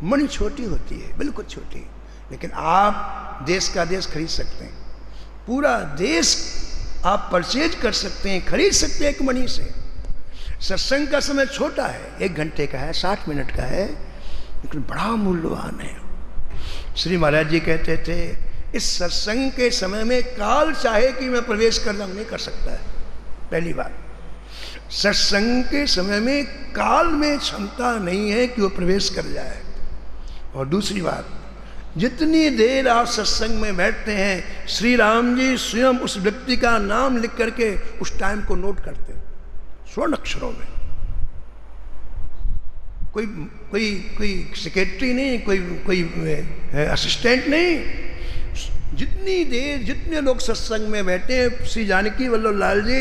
मणि छोटी होती है, बिल्कुल छोटी, लेकिन आप देश का देश खरीद सकते हैं, पूरा देश आप परचेज कर सकते हैं, खरीद सकते हैं एक मणि से। सत्संग का समय छोटा है, 1 घंटे का है, 60 मिनट का है, लेकिन बड़ा मूल्यवान है। श्री महाराज जी कहते थे इस सत्संग के समय में काल चाहे कि मैं प्रवेश करना, नहीं कर सकता है। पहली बात, सत्संग के समय में काल में क्षमता नहीं है कि वो प्रवेश कर जाए। और दूसरी बात, जितनी देर आप सत्संग में बैठते हैं, श्री राम जी स्वयं उस व्यक्ति का नाम लिख करके उस टाइम को नोट करते हैं स्वर्ण अक्षरों में। कोई कोई कोई सेक्रेटरी नहीं, कोई असिस्टेंट नहीं। जितनी देर जितने लोग सत्संग में बैठे हैं, श्री जानकी वल्लभ लाल जी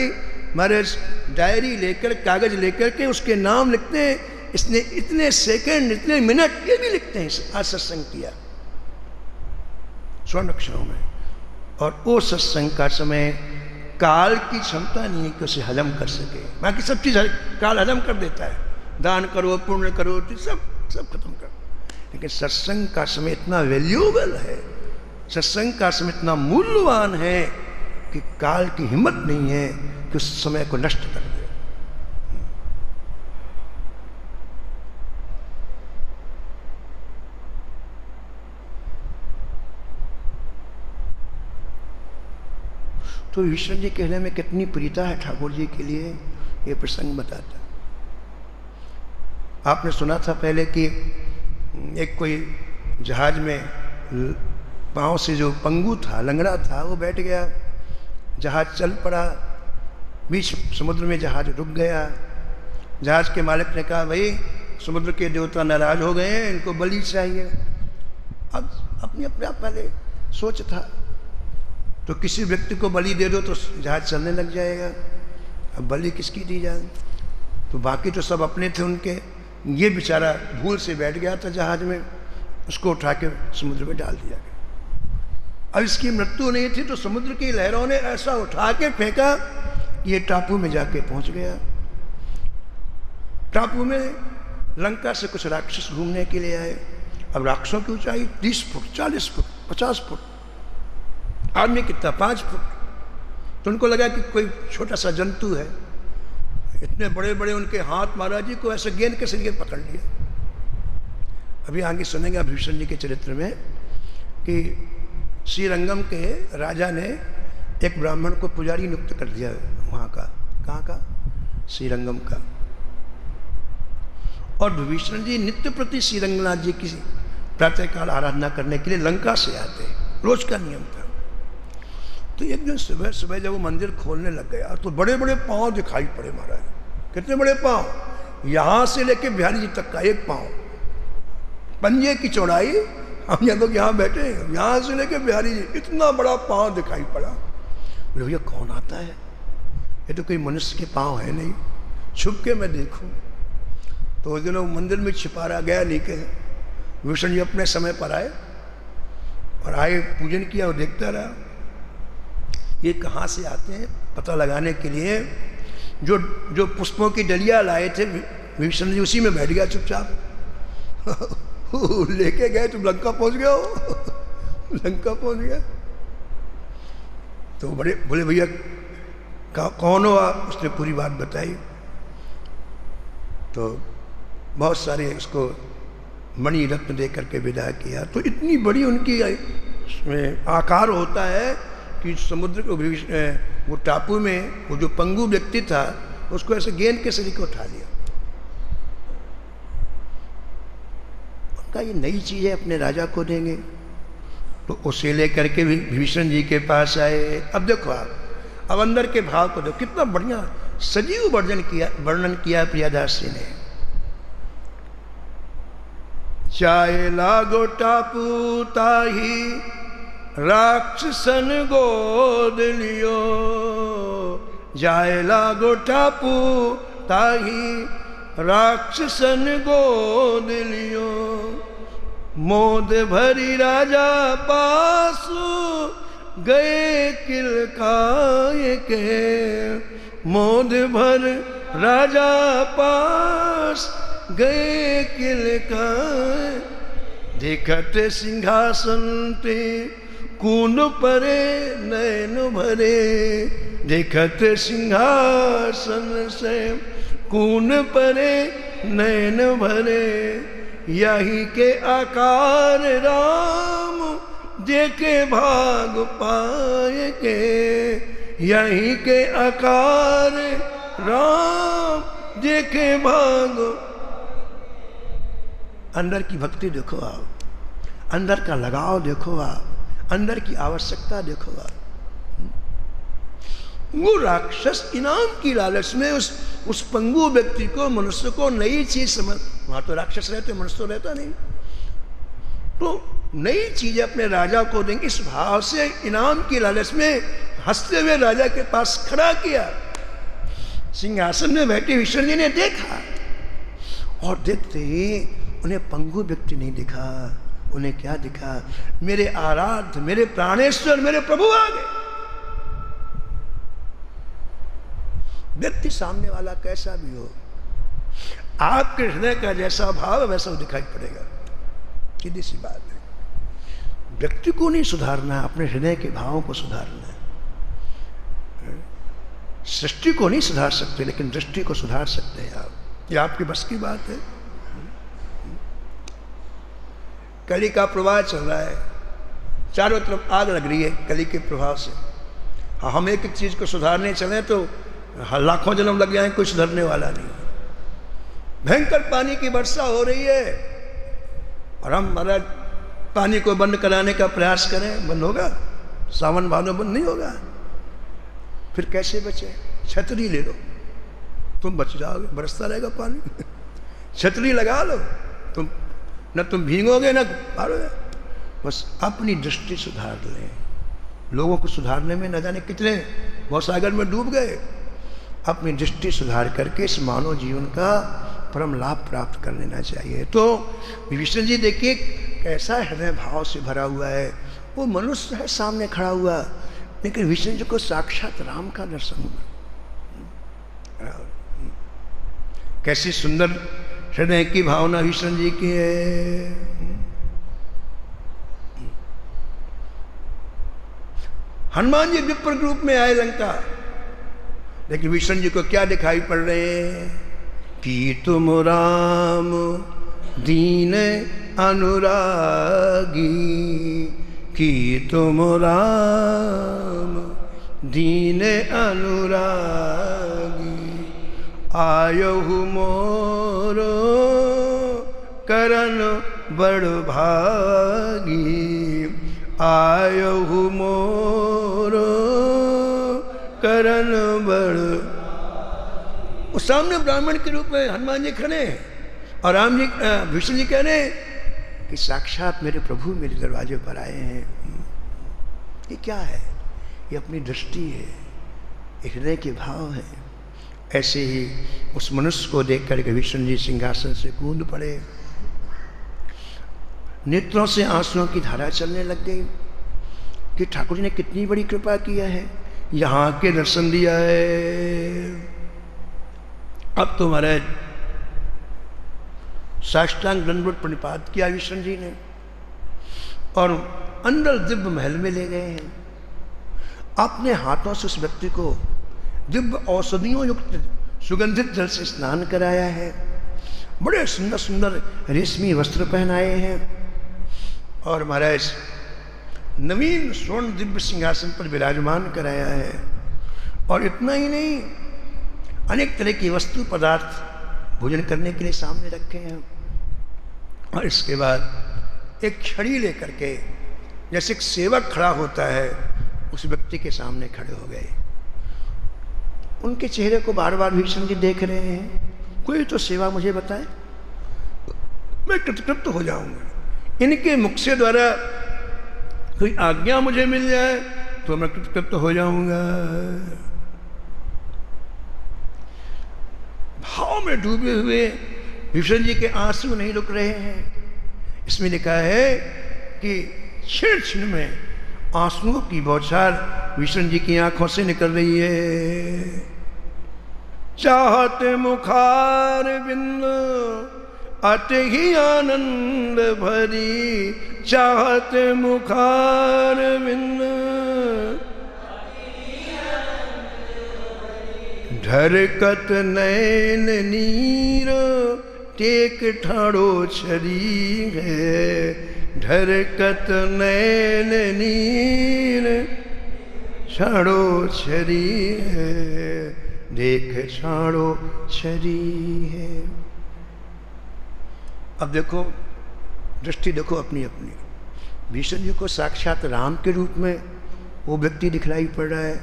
महाराज डायरी लेकर, कागज लेकर के उसके नाम लिखते हैं। इसने इतने सेकंड, इतने मिनट ये भी लिखते हैं, आज सत्संग किया, स्वर्ण अक्षरों में। और वो सत्संग का समय काल की क्षमता नहीं है कि उसे हजम कर सके। बाकी सब चीज काल हजम कर देता है, दान करो, पुण्य करो, तो सब खत्म कर। लेकिन सत्संग का समय इतना वैल्यूएबल है, सत्संग का समय इतना मूल्यवान है कि काल की हिम्मत नहीं है कि उस समय को नष्ट कर दे। तो ईश्वर जी कहने में कितनी प्रीता है ठाकुर जी के लिए, ये प्रसंग बताता। आपने सुना था पहले कि एक कोई जहाज में पांव से जो पंगु था, लंगड़ा था, वो बैठ गया, जहाज चल पड़ा, बीच समुद्र में जहाज रुक गया। जहाज के मालिक ने कहा, भाई समुद्र के देवता नाराज हो गए हैं, इनको बलि चाहिए। अब अपने आप पहले सोच था, तो किसी व्यक्ति को बलि दे दो तो जहाज चलने लग जाएगा, अब बलि किसकी दी जाए? तो बाकी तो सब अपने थे उनके, ये बेचारा भूल से बैठ गया था जहाज में, उसको उठा के समुद्र में डाल दिया गया। अब इसकी मृत्यु नहीं थी तो समुद्र की लहरों ने ऐसा उठा के फेंका, ये टापू में जाके पहुंच गया। टापू में लंका से कुछ राक्षस घूमने के लिए आए। अब राक्षसों की ऊंचाई 30 फुट, 40 फुट, 50 फुट, आदमी कितना 5 फुट। तो उनको लगा कि कोई छोटा सा जंतु है। इतने बड़े बड़े उनके हाथ, महाराज जी को ऐसे गेंद के सरिये पकड़ लिया। अभी आगे सुनेंगे भीष्म जी के चरित्र में कि श्रीरंगम के राजा ने एक ब्राह्मण को पुजारी नियुक्त कर दिया वहाँ का। कहाँ का? श्रीरंगम का। और विभीषण जी नित्य प्रति श्रीरंगनाथ जी की प्रातःकाल आराधना करने के लिए लंका से आते, रोज का नियम था। तो एक दिन सुबह सुबह जब वो मंदिर खोलने लग गया तो बड़े बड़े पांव दिखाई पड़े महाराज। कितने बड़े पांव? यहां से लेके बिहारी जी तक का एक पांव, पंजे की चौड़ाई। हम यहाँ लोग यहाँ बैठे हैं, यहाँ से लेके बिहारी जी, इतना बड़ा पांव दिखाई पड़ा। बोले भैया कौन आता है? ये तो कोई मनुष्य के पांव है नहीं, छुप के मैं देखूं। तो उस दिन वो मंदिर में छिपा रहा, गया लेके। विष्णु जी अपने समय पर आए और आए, पूजन किया और देखता रहा ये कहाँ से आते हैं। पता लगाने के लिए जो पुष्पों की डलिया लाए थे विष्णु जी, उसी में बैठ गया चुपचाप। लेके गए, तुम लंका पहुंच गए हो। लंका पहुंच गया तो बड़े बोले भैया कौन हो आप? उसने पूरी बात बताई। तो बहुत सारे उसको मणि रत्न दे करके विदा किया। तो इतनी बड़ी उनकी आकार होता है कि समुद्र को, वो टापू में वो जो पंगु व्यक्ति था उसको ऐसे गेंद के सरी को उठा लिया। उनका ये नई चीज है, अपने राजा को देंगे। तो उसे लेकर के विभीषण जी के पास आए। अब देखो आप, अब अंदर के भाव को देखो, कितना बढ़िया सजीव वर्णन किया प्रियादास जी ने। चाहे लागो टापू ताही राक्षसन गोद लियो, जाए लागो टापू ताही राक्षसन गोद लियो। मोद भरी राजा पासु गए किलकाए के, मोद भर राजा पास गए किलकाए। देखत सिंहासन पे कून परे नैन भरे, देखत सिंहासन से कून परे नैन भरे। यही के आकार राम देखे भाग पाए के, यही के आकार राम देखे भाग। अंदर की भक्ति देखो आप, अंदर का लगाव देखो आप, अंदर की आवश्यकता देखो आप। वो राक्षस इनाम की लालच में उस पंगु व्यक्ति को, मनुष्य को नई चीज समझ, वहां तो राक्षस रहते, मनुष्य तो रहता नहीं, तो नई चीज अपने राजा को देंगे इस भाव से इनाम की लालच में हंसते हुए राजा के पास खड़ा किया। सिंहासन में बैठे विष्णु जी ने देखा और देखते ही उन्हें पंगु व्यक्ति नहीं दिखा, उन्हें क्या दिखा? मेरे आराध्य, मेरे प्राणेश्वर, मेरे प्रभु आ गए। व्यक्ति सामने वाला कैसा भी हो, आपके हृदय का जैसा भाव है वैसा दिखाई पड़ेगा, सीधी सी बात है। व्यक्ति को नहीं सुधारना, अपने हृदय के भावों को सुधारना है। सृष्टि को नहीं सुधार सकते, लेकिन दृष्टि को सुधार सकते हैं आप, ये आपकी बस की बात है। कली का प्रवाह चल रहा है, चारों तरफ आग लग रही है कली के प्रभाव से। हम एक एक चीज को सुधारने चले तो लाखों जन्म लग जाए, कुछ सुधरने वाला नहीं। भयंकर पानी की वर्षा हो रही है और हम महाराज पानी को बंद कराने का प्रयास करें, बंद होगा? सावन भादों बंद नहीं होगा। फिर कैसे बचे? छतरी ले लो, तुम बच जाओगे, बरसता रहेगा पानी। छतरी लगा लो, तुम न तुम भीगोगे न पारोगे। बस अपनी दृष्टि सुधार लें। लोगों को सुधारने में न जाने कितने भवसागर में डूब गए। अपनी दृष्टि सुधार करके इस मानव जीवन का परम लाभ प्राप्त कर लेना चाहिए। तो विभीषण जी देखिए कैसा हृदय भाव से भरा हुआ है। वो मनुष्य है सामने खड़ा हुआ, लेकिन विभीषण जी को साक्षात राम का दर्शन हुआ। कैसी सुंदर हृदय की भावना विभीषण जी की है। हनुमान जी विप्र रूप में आए लंका, लेकिन विभीषण जी को क्या दिखाई पड़ रहे हैं कि तुम राम दीन अनुरागी, कि तुम राम दीन अनुरागी, आयहु मोरो करन बड़ भागी, आयहु मोरो करन बड़। उस सामने ब्राह्मण के रूप में हनुमान जी खड़े और राम जी विष्णु जी कह रहे हैं कि साक्षात मेरे प्रभु मेरे दरवाजे पर आए हैं। ये क्या है? ये अपनी दृष्टि है, हृदय के भाव है। ऐसे ही उस मनुष्य को देख करके विष्णु जी सिंहासन से कूद पड़े। नेत्रों से आंसुओं की धारा चलने लग गई कि ठाकुर जी ने कितनी बड़ी कृपा किया है, यहाँ के दर्शन दिया है। अब तो महाराज साष्टांग दंडवत प्रणिपात किया विष्णु जी ने और अंदर दिव्य महल में ले गए हैं। अपने हाथों से उस व्यक्ति को दिव्य औषधियों युक्त सुगंधित जल से स्नान कराया है। बड़े सुंदर सुंदर रेशमी वस्त्र पहनाए हैं और महाराज नवीन स्वर्ण दिव्य सिंहासन पर विराजमान कराया है। और इतना ही नहीं, अनेक तरह की वस्तु पदार्थ भोजन करने के लिए सामने रखे हैं। और इसके बाद एक छड़ी लेकर के, जैसे एक सेवक खड़ा होता है, उस व्यक्ति के सामने खड़े हो गए। उनके चेहरे को बार बार भीषण जी देख रहे हैं। कोई तो सेवा मुझे बताए, मैं कृतकृत हो जाऊंगा। इनके मुख से द्वारा कोई आज्ञा मुझे मिल जाए तो मैं कृतकृत हो जाऊंगा। भाव में डूबे हुए भीषण जी के आंसू नहीं रुक रहे हैं। इसमें लिखा है कि क्षण क्षण में आंसुओं की बौछार भीषण जी की आंखों से निकल रही है। चाहत मुखार बिंद अति ही आनंद भरी, चाहत मुखार बिंद ढरकत नैन नीर टेक ठाड़ो छरी है, ढरकत नैन नीर छाड़ो छरी है, देख छाड़ो छरी है। अब देखो, दृष्टि देखो अपनी अपनी। भीषण जी को साक्षात राम के रूप में वो व्यक्ति दिखलाई पड़ रहा है।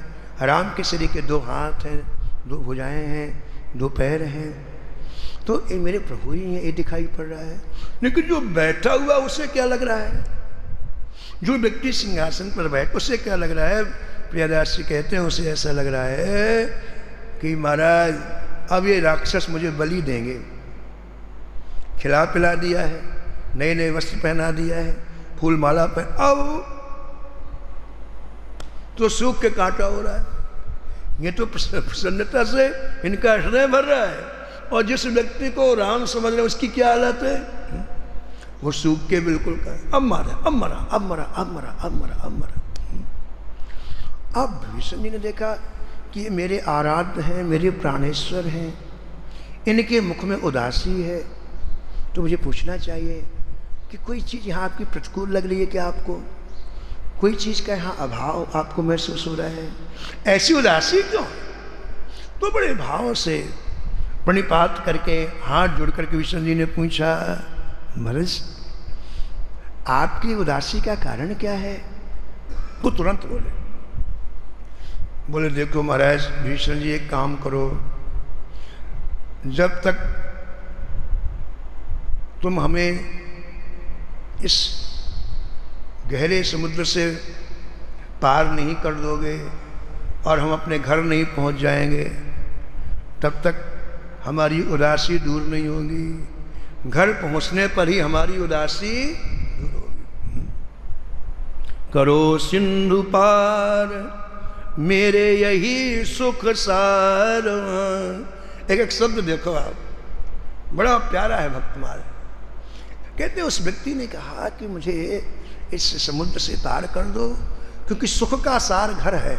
राम के शरीर के 2 हाथ हैं, 2 भुजाएं हैं, 2 पैर हैं, तो ये मेरे प्रभु ही हैं, ये दिखाई पड़ रहा है। लेकिन जो बैठा हुआ उसे क्या लग रहा है? जो व्यक्ति सिंहासन पर बैठ उसे क्या लग रहा है? प्रियदास जी कहते हैं उसे ऐसा लग रहा है कि महाराज अब ये राक्षस मुझे बलि देंगे। खिला पिला दिया है, नए नए वस्त्र पहना दिया है, फूल माला पहन, अब तो सूख के कांटा हो रहा है। ये तो प्रसन्नता से इनका हृदय भर रहा है, और जिस व्यक्ति को राम समझ रहे उसकी क्या हालत है? वो सूख के बिल्कुल का अब मारा, अब मरा, अब मरा, अब मरा, अब मरा, अब मरा। अब विष्णु जी ने देखा कि ये मेरे आराध्य हैं, मेरे प्राणेश्वर हैं, इनके मुख में उदासी है, तो मुझे पूछना चाहिए कि कोई चीज़ यहाँ आपकी प्रतिकूल लग रही है क्या? आपको कोई चीज़ का यहाँ अभाव आपको महसूस हो रहा है? ऐसी उदासी क्यों? तो बड़े भाव से प्रणिपात करके हाथ जोड़ करके विष्णु जी ने पूछा, महाराज आपकी उदासी का कारण क्या है? वो तुरंत बोले देखो महाराज विष्णु जी एक काम करो, जब तक तुम हमें इस गहरे समुद्र से पार नहीं कर दोगे और हम अपने घर नहीं पहुंच जाएंगे, तब तक हमारी उदासी दूर नहीं होगी। घर पहुंचने पर ही हमारी उदासी दूर होगी। करो सिंधु पार मेरे यही सुख सार। एक शब्द देखो आप, बड़ा प्यारा है भक्तमाल। कहते उस व्यक्ति ने कहा कि मुझे इस समुद्र से पार कर दो, क्योंकि सुख का सार घर है।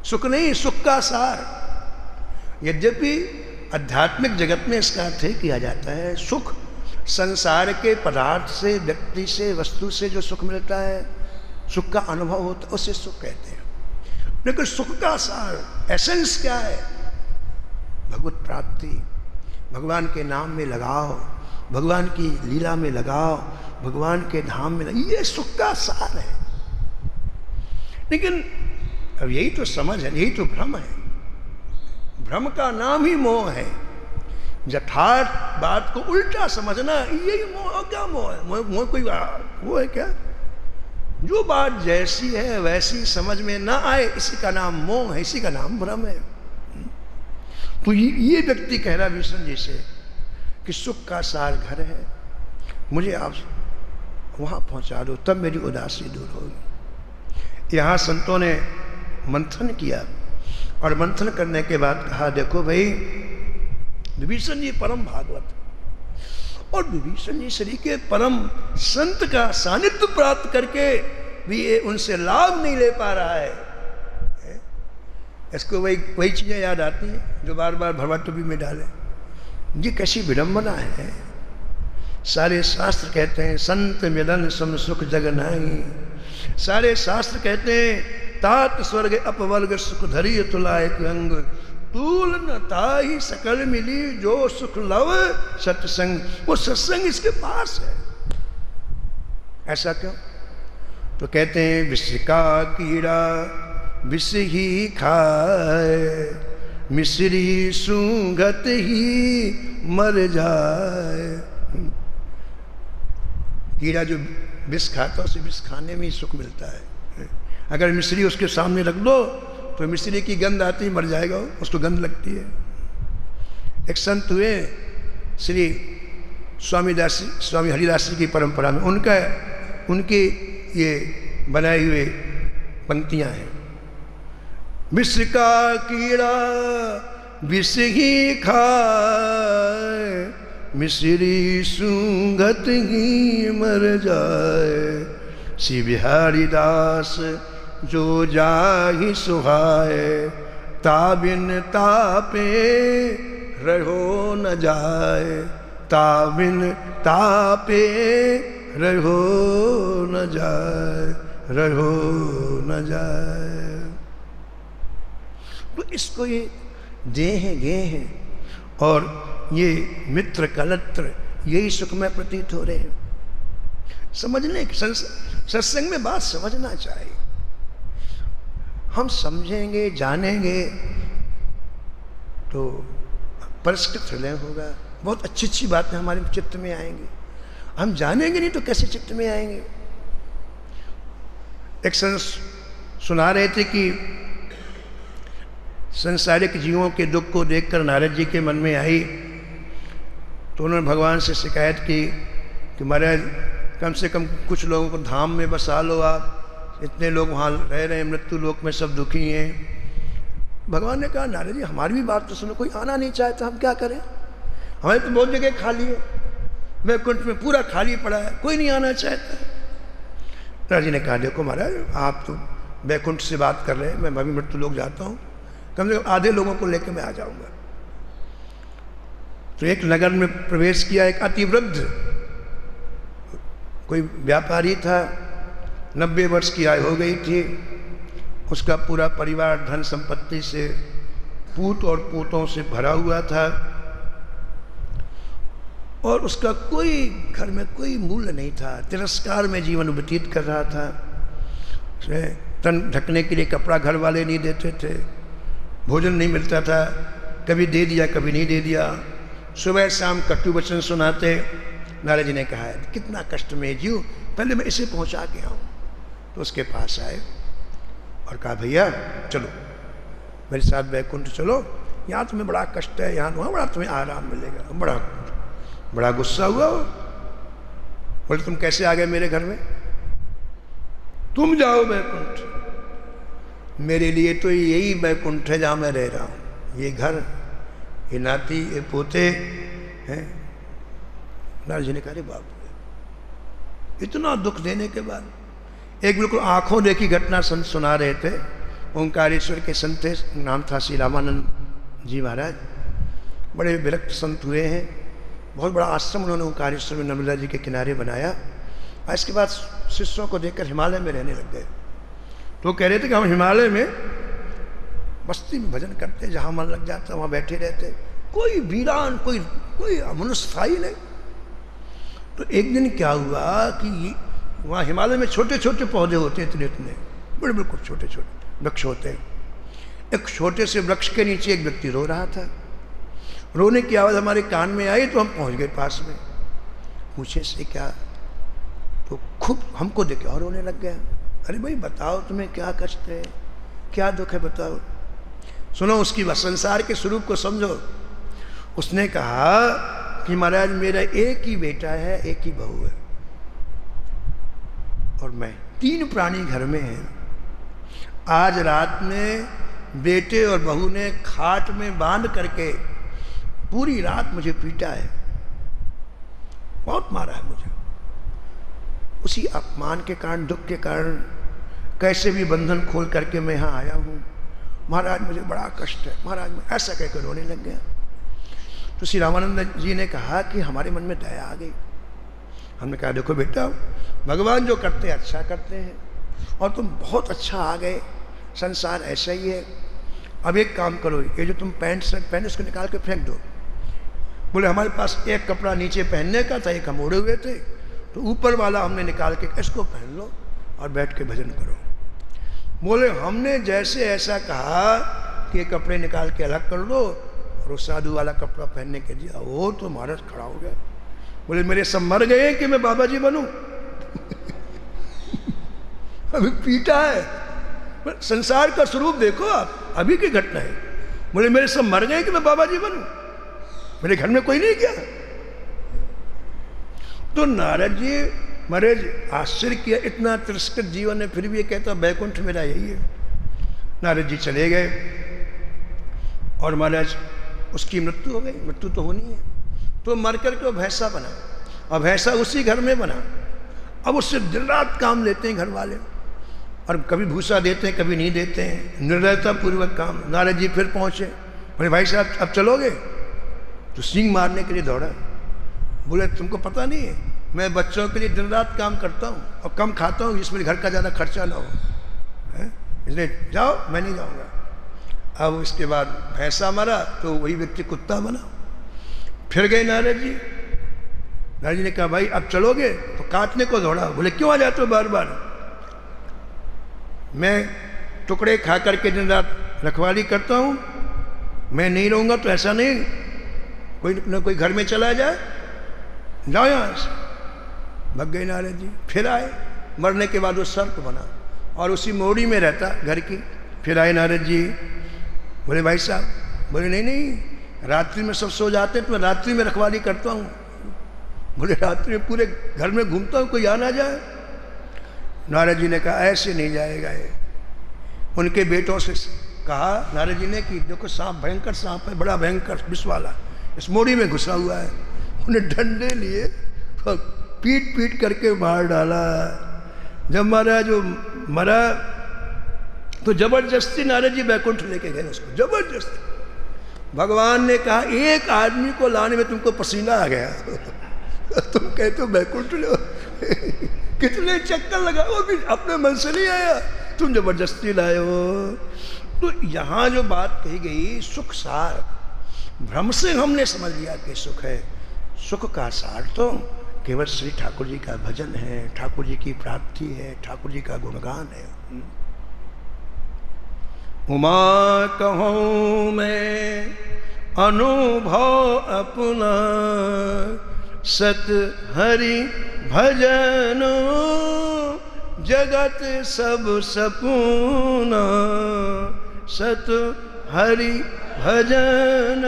सुख नहीं, सुख का सार। यद्यपि आध्यात्मिक जगत में इसका अर्थ किया जाता है सुख, संसार के पदार्थ से, व्यक्ति से, वस्तु से जो सुख मिलता है, सुख का अनुभव होता है, उसे सुख कहते हैं। लेकिन सुख का सार, एसेंस क्या है? भगवत प्राप्ति, भगवान के नाम में लगाओ, भगवान की लीला में लगाओ, भगवान के धाम में लगाओ, ये सुख का सार है। लेकिन अब यही तो समझ है, यही तो भ्रम है। भ्रम का नाम ही मोह है। यथार्थ बात को उल्टा समझना, यही मोह। क्या मोह है? मोह कोई वो है क्या? जो बात जैसी है वैसी समझ में ना आए, इसी का नाम मोह है, इसी का नाम भ्रम है। तो ये व्यक्ति कह रहा विष्णु जी से कि सुख का सार घर है, मुझे आप वहां पहुंचा दो, तब मेरी उदासी दूर होगी। यहाँ संतों ने मंथन किया, और मंथन करने के बाद कहा देखो भाई, विभीषण जी परम भागवत, और विभीषण जी श्री के परम संत का सानिध्य प्राप्त करके भी ये उनसे लाभ नहीं ले पा रहा है। इसको वही चीजें याद आती हैं जो बार बार भरवाटुबी में डाले। ये कैसी विडंबना है। सारे शास्त्र कहते हैं संत मिलन सम सुख जग नाही। सारे शास्त्र कहते हैं तात स्वर्ग अपवर्ग सुख धरी तुलायक अंग, तूल न ताही सकल मिली जो सुख लव सत्संग। वो सत्संग इसके पास है। ऐसा क्यों? तो कहते हैं विष का कीड़ा विष ही खाए, मिश्री सूंघत ही मर जाए। कीड़ा जो विष खाता है उसे विष खाने में ही सुख मिलता है। अगर मिश्री उसके सामने रख दो तो मिश्री की गंध आती, मर जाएगा, उसको गंध लगती है। एक संत हुए श्री स्वामी हरिदास जी की परंपरा में, उनके ये बनाए हुए पंक्तियां हैं। विष का कीड़ा विष ही खाए, मिश्री सूंघत ही मर जाए। श्री बिहारी दास जो जाहि सुहाए, ताबिन तापे रहो न जाए। ताबिन तापे रहो न जाए, रहो न जाए। तो इसको ये देह गेह और ये मित्र कलत्र यही सुखमय प्रतीत हो रहे हैं। समझने सत्संग में बात समझना चाहिए। हम समझेंगे, जानेंगे तो परिष्कृत हृदय होगा, बहुत अच्छी अच्छी बातें हमारे चित्त में आएंगी। हम जानेंगे नहीं तो कैसे चित्त में आएंगे। एक सुना रहे थे कि संसारिक जीवों के दुख को देखकर नारद जी के मन में आई, तो उन्होंने भगवान से शिकायत की कि महाराज कम से कम कुछ लोगों को धाम में बसा लो आप, इतने लोग वहाँ रह रहे हैं मृत्यु लोक में, सब दुखी हैं। भगवान ने कहा नारद जी हमारी भी बात तो सुनो, कोई आना नहीं चाहता, हम क्या करें, हमें तो बहुत जगह खाली है, वैकुंठ में पूरा खाली पड़ा है, कोई नहीं आना चाहता। नारद जी ने कहा देखो महाराज आप तो वैकुंठ से बात कर रहे हैं, मैं अभी मृत्यु लोक जाता हूँ, कम से कम आधे लोगों को लेकर मैं आ जाऊँगा। तो एक नगर में प्रवेश किया, एक अतिवृद्ध कोई व्यापारी था, 90 वर्ष की आयु हो गई थी, उसका पूरा परिवार धन संपत्ति से पूत और पूतों से भरा हुआ था और उसका कोई घर में कोई मूल्य नहीं था, तिरस्कार में जीवन व्यतीत कर रहा था। तन ढकने के लिए कपड़ा घर वाले नहीं देते थे, भोजन नहीं मिलता था, कभी दे दिया कभी नहीं दे दिया, सुबह शाम कटु वचन सुनाते। नारद जी ने कहा कितना कष्ट में जीव, पहले मैं इसे पहुंचा के आऊँ। तो उसके पास आए और कहा भैया चलो मेरे साथ वैकुंठ चलो, यहाँ तुम्हें बड़ा कष्ट है, यहाँ वहाँ बड़ा तुम्हें आराम मिलेगा। बड़ा गुस्सा हुआ वो, बोले तुम कैसे आ गए मेरे घर में, तुम जाओ वैकुंठ, मेरे लिए तो यही वैकुंठ है जहाँ मैं रह रहा हूँ, ये घर, ये नाती, ये पोते हैं। नारद जी ने कहा बाप इतना दुख देने के बाद एक बिल्कुल आंखों देखी घटना संत सुना रहे थे। ओंकारेश्वर के संत थे, नाम था श्री रामानंद जी महाराज, बड़े विरक्त संत हुए हैं, बहुत बड़ा आश्रम उन्होंने ओंकारेश्वर में नर्मदा जी के किनारे बनाया और इसके बाद शिष्यों को देखकर हिमालय में रहने लग गए। तो कह रहे थे कि हम हिमालय में बस्ती में भजन करते, जहाँ मन लग जाता वहाँ बैठे रहते, कोई वीरान कोई मनुष्य था ही नहीं। तो एक दिन क्या हुआ कि वहाँ हिमालय में छोटे छोटे पौधे होते हैं, इतने इतने बड़े बिल्कुल छोटे छोटे वृक्ष होते हैं। एक छोटे से वृक्ष के नीचे एक व्यक्ति रो रहा था, रोने की आवाज़ हमारे कान में आई तो हम पहुँच गए पास में, पूछे से क्या, तो खूब हमको देखे और रोने लग गया। अरे भाई बताओ तुम्हें क्या कष्ट है, क्या दुख है, बताओ। सुनो उसकी संसार के स्वरूप को समझो। उसने कहा कि महाराज मेरा एक ही बेटा है, एक ही बहू है और मैं, 3 प्राणी घर में हैं। आज रात में बेटे और बहू ने खाट में बांध करके पूरी रात मुझे पीटा है, बहुत मारा है मुझे। उसी अपमान के कारण, दुख के कारण कैसे भी बंधन खोल करके मैं यहाँ आया हूँ। महाराज मुझे बड़ा कष्ट है महाराज, मैं ऐसा कहकर रोने लग गया। तो श्री रामानंद जी ने कहा कि हमारे मन में दया आ गई। हमने कहा देखो बेटा भगवान जो करते हैं अच्छा करते हैं और तुम बहुत अच्छा आ गए, संसार ऐसा ही है। अब एक काम करो, ये जो तुम पैंट शर्ट पहने उसको निकाल के फेंक दो। बोले हमारे पास एक कपड़ा नीचे पहनने का था, एक हम ओढ़े हुए थे, तो ऊपर वाला हमने निकाल के इसको पहन लो और बैठ के भजन करो। बोले हमने जैसे ऐसा कहा कि ये कपड़े निकाल के अलग कर दो और उस साधु वाला कपड़ा पहनने के दिया, वो तो महाराज खड़ा हो गया। बोले मेरे सब मर गए कि मैं बाबा जी बनूं? अभी पीटा है। संसार का स्वरूप देखो आप, अभी की घटना है। बोले मेरे सब मर गए कि मैं बाबा जी बनूं? मेरे घर में कोई नहीं क्या? तो नारद जी महाराज आश्चर्य किया, इतना तिरस्कृत जीवन है फिर भी ये कहता वैकुंठ मेरा यही है। नारद जी चले गए और महाराज उसकी मृत्यु हो गई। मृत्यु तो होनी है, तो मर करके वो भैंसा बना और भैंसा उसी घर में बना। अब उससे दिन रात काम लेते हैं घर वाले और कभी भूसा देते हैं कभी नहीं देते हैं, निर्दयता पूर्वक काम। नारद जी फिर पहुँचे, बोले भाई साहब अब चलोगे? तो सींग मारने के लिए दौड़ा। बोले तुमको पता नहीं है मैं बच्चों के लिए दिन रात काम करता हूँ और कम खाता हूँ जिसमें घर का ज़्यादा खर्चा ना हो, इसलिए जाओ मैं नहीं जाऊँगा। अब इसके बाद भैंसा मरा तो वही व्यक्ति कुत्ता बना। फिर गए नारद जी। नारद जी ने कहा भाई अब चलोगे? तो काटने को दौड़ा। बोले क्यों आ जाते हो बार बार? मैं टुकड़े खा करके दिन रात रखवाली करता हूँ, मैं नहीं रहूँगा तो ऐसा नहीं कोई न कोई घर में चला जाए, जाओ यहाँ से। भग गए नारद जी। फिर आए, मरने के बाद वो सर्प बना और उसी मोड़ी में रहता घर की। फिर आए नारद जी, बोले भाई साहब, बोले नहीं नहीं, रात्रि में सब सो जाते तो मैं रात्रि में रखवाली करता हूँ। बोले रात्रि में पूरे घर में घूमता हूँ, कोई आ ना जाए। नारद जी ने कहा ऐसे नहीं जाएगा ये। उनके बेटों से कहा नारद जी ने कि देखो सांप, भयंकर सांप है, बड़ा भयंकर विष वाला, इस मोड़ी में घुसा हुआ है। उन्हें डंडे लिए पीट पीट करके मार डाला। जब महाराज जो मरा तो जबरदस्ती नारद जी बैकुंठ लेके गए उसको, जबरदस्ती। भगवान ने कहा एक आदमी को लाने में तुमको पसीना आ गया तुम कहते हो बैकुंठ लो कितने चक्कर लगा, वो भी अपने मन से नहीं आया, तुम जबरदस्ती लाए हो। तो यहाँ जो बात कही गई सुख सार, भ्रम से हमने समझ लिया कि सुख है। सुख का सार तो केवल श्री ठाकुर जी का भजन है, ठाकुर जी की प्राप्ति है, ठाकुर जी का गुणगान है। उमा कहूँ मैं अनुभव अपना, सत हरि भजन जगत सब सपूना, सत हरि भजन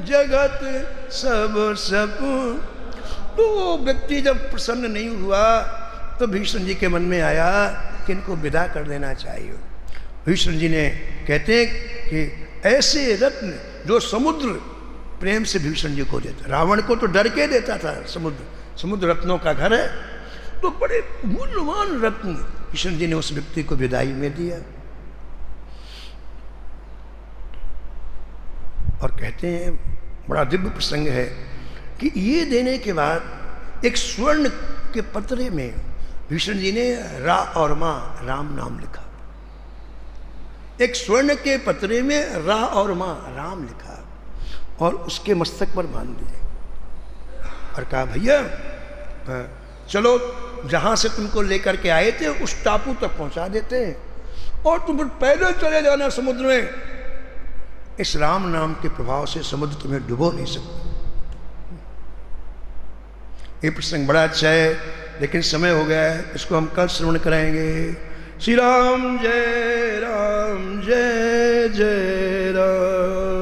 जगत सब सपून। तो वो व्यक्ति जब प्रसन्न नहीं हुआ तो भीष्म जी के मन में आया कि इनको विदा कर देना चाहिए। भीष्म जी ने कहते हैं कि ऐसे रत्न जो समुद्र प्रेम से भीष्म जी को देता, रावण को तो डर के देता था, समुद्र रत्नों का घर है, तो बड़े मूल्यवान रत्न भीष्म जी ने उस व्यक्ति को विदाई में दिया। और कहते हैं बड़ा दिव्य प्रसंग है कि ये देने के बाद एक स्वर्ण के पत्रे में भीष्म जी ने रा और माँ राम नाम लिखा। एक स्वर्ण के पत्रे में रा और माँ राम लिखा और उसके मस्तक पर बांध दिए और कहा भैया चलो जहाँ से तुमको लेकर के आए थे उस टापू तक पहुँचा देते हैं और तुम पैदल चले जाना समुद्र में। इस राम नाम के प्रभाव से समुद्र तुम्हें डुबो नहीं सकता। ये प्रसंग बड़ा अच्छा है लेकिन समय हो गया है, इसको हम कल श्रवण कराएंगे। श्री राम जय जय राम।